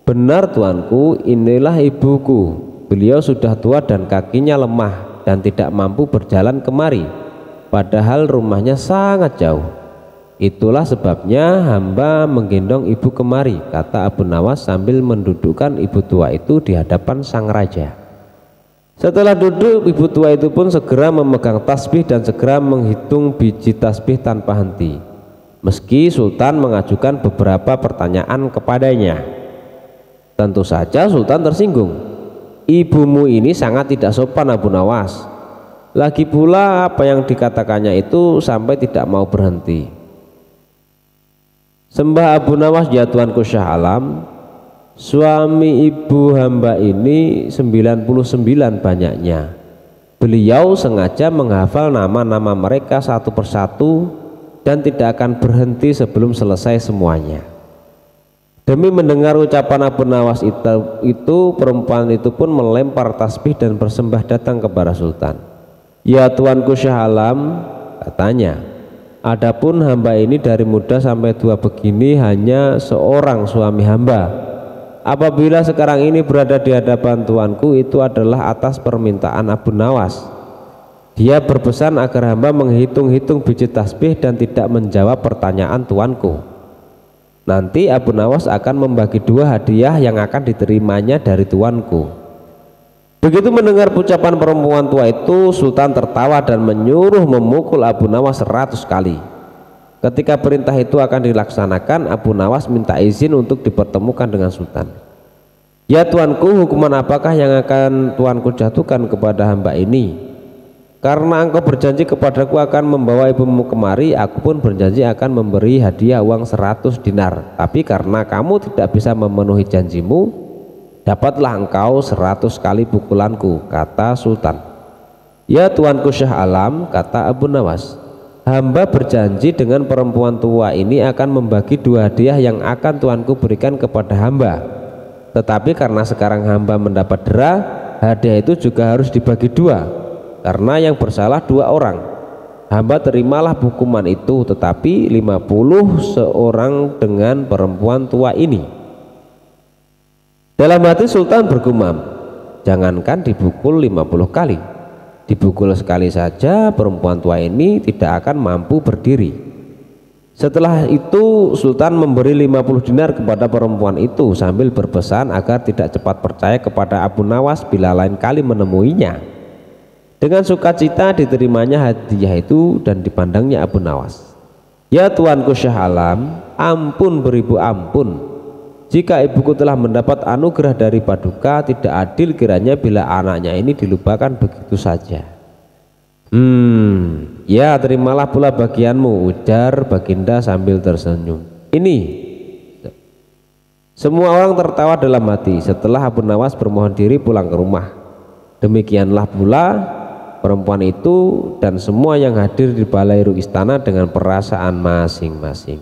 Benar tuanku, inilah ibuku. Beliau sudah tua dan kakinya lemah dan tidak mampu berjalan kemari, padahal rumahnya sangat jauh. Itulah sebabnya hamba menggendong ibu kemari, kata Abu Nawas sambil mendudukkan ibu tua itu di hadapan sang raja. Setelah duduk, ibu tua itu pun segera memegang tasbih dan segera menghitung biji tasbih tanpa henti, meski Sultan mengajukan beberapa pertanyaan kepadanya. Tentu saja Sultan tersinggung. Ibumu ini sangat tidak sopan Abu Nawas. Lagi pula apa yang dikatakannya itu sampai tidak mau berhenti. Sembah Abu Nawas ya tuanku Syah Alam, suami ibu hamba ini 99 banyaknya. Beliau sengaja menghafal nama-nama mereka satu persatu dan tidak akan berhenti sebelum selesai semuanya. Demi mendengar ucapan Abu Nawas itu perempuan itu pun melempar tasbih dan bersembah datang kepada Sultan. Ya tuanku Syah Alam, katanya, adapun hamba ini dari muda sampai tua begini hanya seorang suami hamba. Apabila sekarang ini berada di hadapan tuanku itu adalah atas permintaan Abu Nawas. Dia berpesan agar hamba menghitung-hitung biji tasbih dan tidak menjawab pertanyaan tuanku. Nanti Abu Nawas akan membagi 2 hadiah yang akan diterimanya dari tuanku. Begitu mendengar ucapan perempuan tua itu, Sultan tertawa dan menyuruh memukul Abu Nawas 100 kali. Ketika perintah itu akan dilaksanakan, Abu Nawas minta izin untuk dipertemukan dengan Sultan. Ya tuanku, hukuman apakah yang akan tuanku jatuhkan kepada hamba ini? Karena engkau berjanji kepadaku akan membawa ibumu kemari, aku pun berjanji akan memberi hadiah uang 100 dinar. Tapi karena kamu tidak bisa memenuhi janjimu, dapatlah engkau 100 kali pukulanku, kata Sultan. Ya tuanku Syah Alam, kata Abu Nawas, hamba berjanji dengan perempuan tua ini akan membagi 2 hadiah yang akan tuanku berikan kepada hamba. Tetapi karena sekarang hamba mendapat dera, hadiah itu juga harus dibagi 2. Karena yang bersalah 2 orang. Hamba terimalah hukuman itu, tetapi 50 seorang dengan perempuan tua ini. Dalam hati Sultan bergumam, jangankan dipukul 50 kali, dipukul sekali saja perempuan tua ini tidak akan mampu berdiri. Setelah itu Sultan memberi 50 dinar kepada perempuan itu sambil berpesan agar tidak cepat percaya kepada Abu Nawas bila lain kali menemuinya. Dengan sukacita diterimanya hadiah itu dan dipandangnya Abu Nawas. Ya tuanku Syah Alam, ampun beribu ampun. Jika ibuku telah mendapat anugerah dari Paduka, tidak adil kiranya bila anaknya ini dilupakan begitu saja. Ya terimalah pula bagianmu, ujar Baginda sambil tersenyum. Ini semua orang tertawa dalam hati setelah Abu Nawas bermohon diri pulang ke rumah. Demikianlah pula perempuan itu dan semua yang hadir di balairu istana dengan perasaan masing-masing.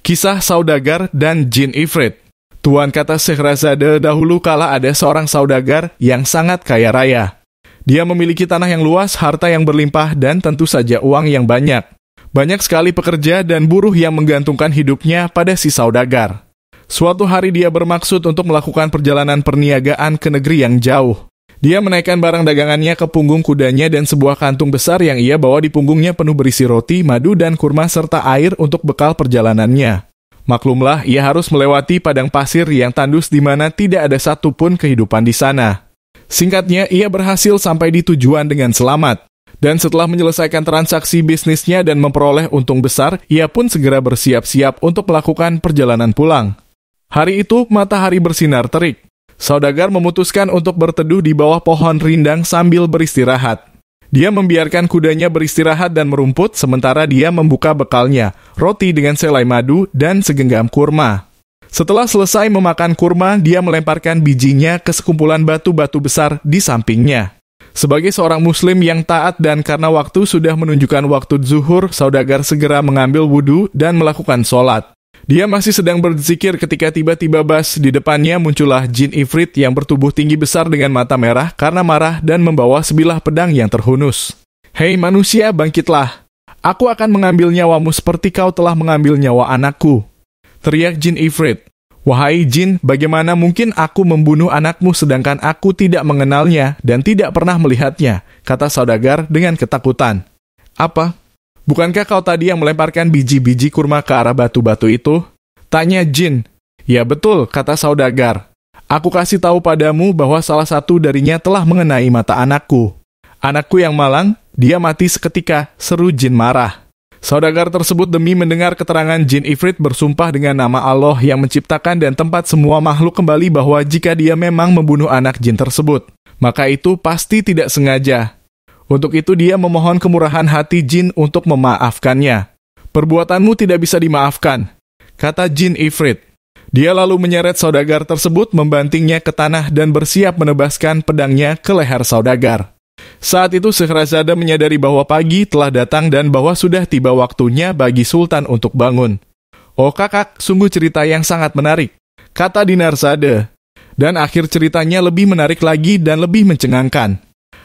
Kisah saudagar dan jin ifrit. Tuan kata Syekhrazada, dahulu kala ada seorang saudagar yang sangat kaya raya. Dia memiliki tanah yang luas, harta yang berlimpah, dan tentu saja uang yang banyak. Banyak sekali pekerja dan buruh yang menggantungkan hidupnya pada si saudagar. Suatu hari dia bermaksud untuk melakukan perjalanan perniagaan ke negeri yang jauh. Dia menaikkan barang dagangannya ke punggung kudanya dan sebuah kantung besar yang ia bawa di punggungnya penuh berisi roti, madu, dan kurma serta air untuk bekal perjalanannya. Maklumlah, ia harus melewati padang pasir yang tandus di mana tidak ada satupun kehidupan di sana. Singkatnya, ia berhasil sampai di tujuan dengan selamat. Dan setelah menyelesaikan transaksi bisnisnya dan memperoleh untung besar, ia pun segera bersiap-siap untuk melakukan perjalanan pulang. Hari itu, matahari bersinar terik. Saudagar memutuskan untuk berteduh di bawah pohon rindang sambil beristirahat. Dia membiarkan kudanya beristirahat dan merumput, sementara dia membuka bekalnya, roti dengan selai madu dan segenggam kurma. Setelah selesai memakan kurma, dia melemparkan bijinya ke sekumpulan batu-batu besar di sampingnya. Sebagai seorang muslim yang taat dan karena waktu sudah menunjukkan waktu zuhur, Saudagar segera mengambil wudhu dan melakukan sholat. Dia masih sedang berzikir ketika tiba-tiba bas di depannya muncullah jin ifrit yang bertubuh tinggi besar dengan mata merah karena marah dan membawa sebilah pedang yang terhunus. "Hei manusia, bangkitlah. Aku akan mengambil nyawamu seperti kau telah mengambil nyawa anakku," teriak jin ifrit. "Wahai jin, bagaimana mungkin aku membunuh anakmu sedangkan aku tidak mengenalnya dan tidak pernah melihatnya," kata Saudagar dengan ketakutan. "Apa? Bukankah kau tadi yang melemparkan biji-biji kurma ke arah batu-batu itu?" tanya jin. "Ya betul," kata Saudagar. "Aku kasih tahu padamu bahwa salah satu darinya telah mengenai mata anakku. Anakku yang malang, dia mati seketika," seru jin marah. Saudagar tersebut demi mendengar keterangan jin ifrit bersumpah dengan nama Allah yang menciptakan dan tempat semua makhluk kembali bahwa jika dia memang membunuh anak jin tersebut, maka itu pasti tidak sengaja. Untuk itu dia memohon kemurahan hati jin untuk memaafkannya. "Perbuatanmu tidak bisa dimaafkan," kata jin ifrit. Dia lalu menyeret Saudagar tersebut, membantingnya ke tanah dan bersiap menebaskan pedangnya ke leher Saudagar. Saat itu Scheherazade menyadari bahwa pagi telah datang dan bahwa sudah tiba waktunya bagi Sultan untuk bangun. "Oh kakak, sungguh cerita yang sangat menarik," kata Dinarzade. Dan akhir ceritanya lebih menarik lagi dan lebih mencengangkan.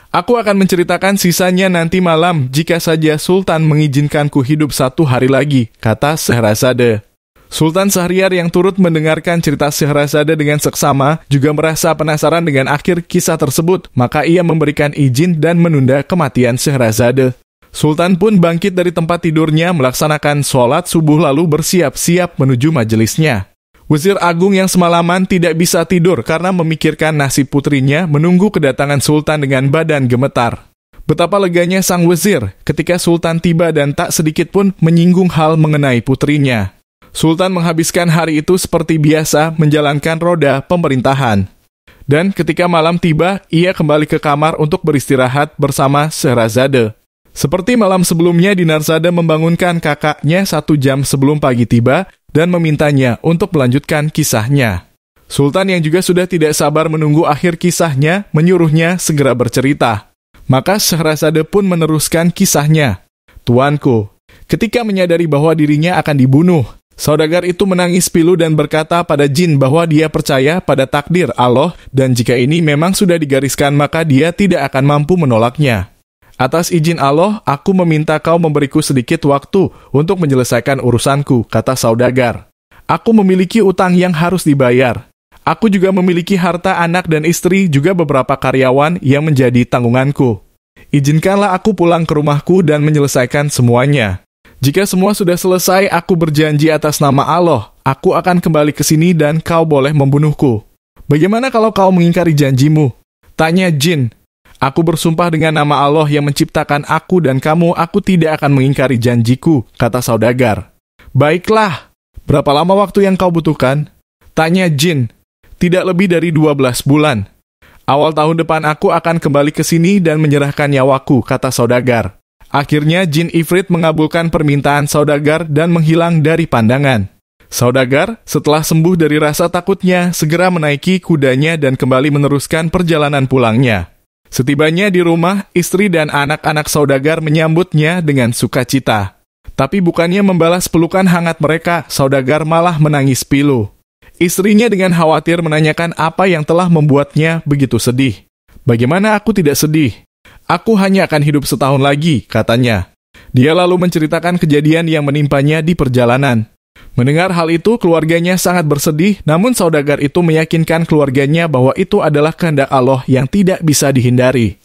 "Aku akan menceritakan sisanya nanti malam jika saja Sultan mengizinkanku hidup 1 hari lagi," kata Scheherazade. Sultan Syahriar yang turut mendengarkan cerita Scheherazade dengan seksama juga merasa penasaran dengan akhir kisah tersebut, maka ia memberikan izin dan menunda kematian Scheherazade. Sultan pun bangkit dari tempat tidurnya, melaksanakan sholat subuh lalu bersiap-siap menuju majelisnya. Wazir Agung yang semalaman tidak bisa tidur karena memikirkan nasib putrinya menunggu kedatangan Sultan dengan badan gemetar. Betapa leganya sang wazir ketika Sultan tiba dan tak sedikit pun menyinggung hal mengenai putrinya. Sultan menghabiskan hari itu seperti biasa menjalankan roda pemerintahan. Dan ketika malam tiba, ia kembali ke kamar untuk beristirahat bersama Scheherazade. Seperti malam sebelumnya, Dinarzade membangunkan kakaknya 1 jam sebelum pagi tiba dan memintanya untuk melanjutkan kisahnya. Sultan yang juga sudah tidak sabar menunggu akhir kisahnya, menyuruhnya segera bercerita. Maka Scheherazade pun meneruskan kisahnya. "Tuanku, ketika menyadari bahwa dirinya akan dibunuh, Saudagar itu menangis pilu dan berkata pada jin bahwa dia percaya pada takdir Allah dan jika ini memang sudah digariskan maka dia tidak akan mampu menolaknya. Atas izin Allah, aku meminta kau memberiku sedikit waktu untuk menyelesaikan urusanku," kata Saudagar. "Aku memiliki utang yang harus dibayar. Aku juga memiliki harta anak dan istri, juga beberapa karyawan yang menjadi tanggunganku. Izinkanlah aku pulang ke rumahku dan menyelesaikan semuanya. Jika semua sudah selesai, aku berjanji atas nama Allah, aku akan kembali ke sini dan kau boleh membunuhku. Bagaimana kalau kau mengingkari janjimu?" tanya jin. "Aku bersumpah dengan nama Allah yang menciptakan aku dan kamu, aku tidak akan mengingkari janjiku," kata Saudagar. "Baiklah, berapa lama waktu yang kau butuhkan?" tanya jin. "Tidak lebih dari 12 bulan. Awal tahun depan aku akan kembali ke sini dan menyerahkan nyawaku," kata Saudagar. Akhirnya jin ifrit mengabulkan permintaan Saudagar dan menghilang dari pandangan. Saudagar, setelah sembuh dari rasa takutnya, segera menaiki kudanya dan kembali meneruskan perjalanan pulangnya. Setibanya di rumah, istri dan anak-anak Saudagar menyambutnya dengan sukacita. Tapi bukannya membalas pelukan hangat mereka, Saudagar malah menangis pilu. Istrinya dengan khawatir menanyakan apa yang telah membuatnya begitu sedih. "Bagaimana aku tidak sedih? Aku hanya akan hidup setahun lagi," katanya. Dia lalu menceritakan kejadian yang menimpanya di perjalanan. Mendengar hal itu, keluarganya sangat bersedih, namun Saudagar itu meyakinkan keluarganya bahwa itu adalah kehendak Allah yang tidak bisa dihindari.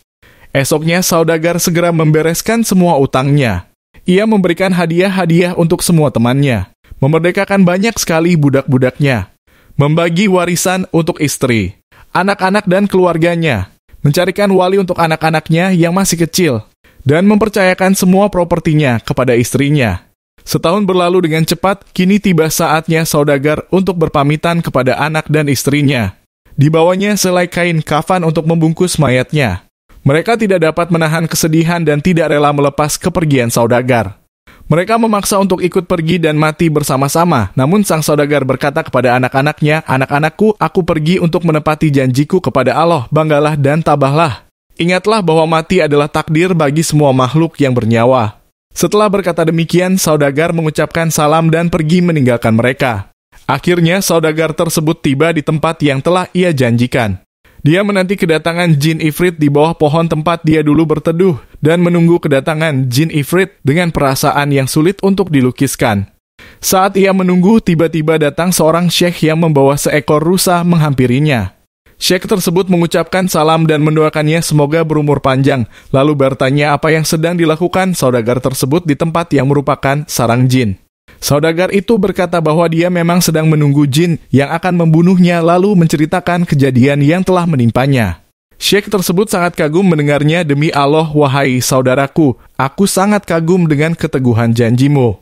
Esoknya, Saudagar segera membereskan semua utangnya. Ia memberikan hadiah-hadiah untuk semua temannya, memerdekakan banyak sekali budak-budaknya, membagi warisan untuk istri, anak-anak dan keluarganya, mencarikan wali untuk anak-anaknya yang masih kecil, dan mempercayakan semua propertinya kepada istrinya. Setahun berlalu dengan cepat, kini tiba saatnya saudagar untuk berpamitan kepada anak dan istrinya. Dibawanya selai kain kafan untuk membungkus mayatnya. Mereka tidak dapat menahan kesedihan dan tidak rela melepas kepergian saudagar. Mereka memaksa untuk ikut pergi dan mati bersama-sama, namun sang saudagar berkata kepada anak-anaknya, "Anak-anakku, aku pergi untuk menepati janjiku kepada Allah, banggalah dan tabahlah. Ingatlah bahwa mati adalah takdir bagi semua makhluk yang bernyawa." Setelah berkata demikian, saudagar mengucapkan salam dan pergi meninggalkan mereka. Akhirnya, saudagar tersebut tiba di tempat yang telah ia janjikan. Dia menanti kedatangan jin ifrit di bawah pohon tempat dia dulu berteduh dan menunggu kedatangan jin ifrit dengan perasaan yang sulit untuk dilukiskan. Saat ia menunggu, tiba-tiba datang seorang syekh yang membawa seekor rusa menghampirinya. Syekh tersebut mengucapkan salam dan mendoakannya semoga berumur panjang, lalu bertanya apa yang sedang dilakukan saudagar tersebut di tempat yang merupakan sarang jin. Saudagar itu berkata bahwa dia memang sedang menunggu jin yang akan membunuhnya lalu menceritakan kejadian yang telah menimpanya. Syekh tersebut sangat kagum mendengarnya. "Demi Allah, wahai saudaraku, aku sangat kagum dengan keteguhan janjimu.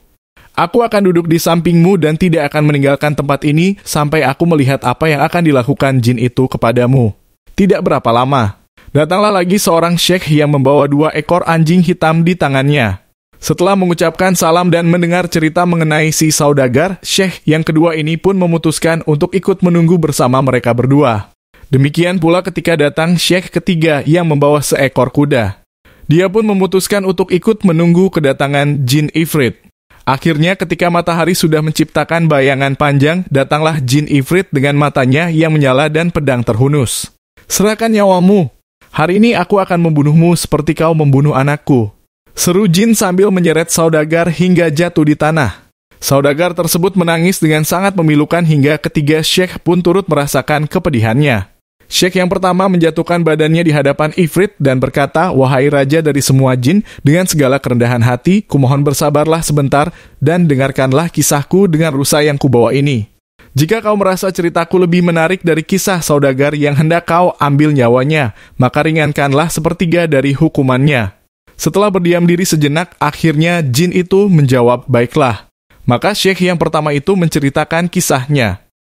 Aku akan duduk di sampingmu dan tidak akan meninggalkan tempat ini sampai aku melihat apa yang akan dilakukan jin itu kepadamu." Tidak berapa lama, datanglah lagi seorang syekh yang membawa 2 ekor anjing hitam di tangannya. Setelah mengucapkan salam dan mendengar cerita mengenai si saudagar, syekh yang kedua ini pun memutuskan untuk ikut menunggu bersama mereka berdua. Demikian pula ketika datang syekh ketiga yang membawa seekor kuda. Dia pun memutuskan untuk ikut menunggu kedatangan jin ifrit. Akhirnya ketika matahari sudah menciptakan bayangan panjang, datanglah jin ifrit dengan matanya yang menyala dan pedang terhunus. "Serahkan nyawamu. Hari ini aku akan membunuhmu seperti kau membunuh anakku," seru jin sambil menyeret saudagar hingga jatuh di tanah. Saudagar tersebut menangis dengan sangat memilukan hingga ketiga syekh pun turut merasakan kepedihannya. Syekh yang pertama menjatuhkan badannya di hadapan ifrit dan berkata, "Wahai raja dari semua jin, dengan segala kerendahan hati, kumohon bersabarlah sebentar dan dengarkanlah kisahku dengan rusa yang kubawa ini. Jika kau merasa ceritaku lebih menarik dari kisah saudagar yang hendak kau ambil nyawanya, maka ringankanlah sepertiga dari hukumannya." Setelah berdiam diri sejenak, akhirnya jin itu menjawab, "Baiklah." Maka syekh yang pertama itu menceritakan kisahnya.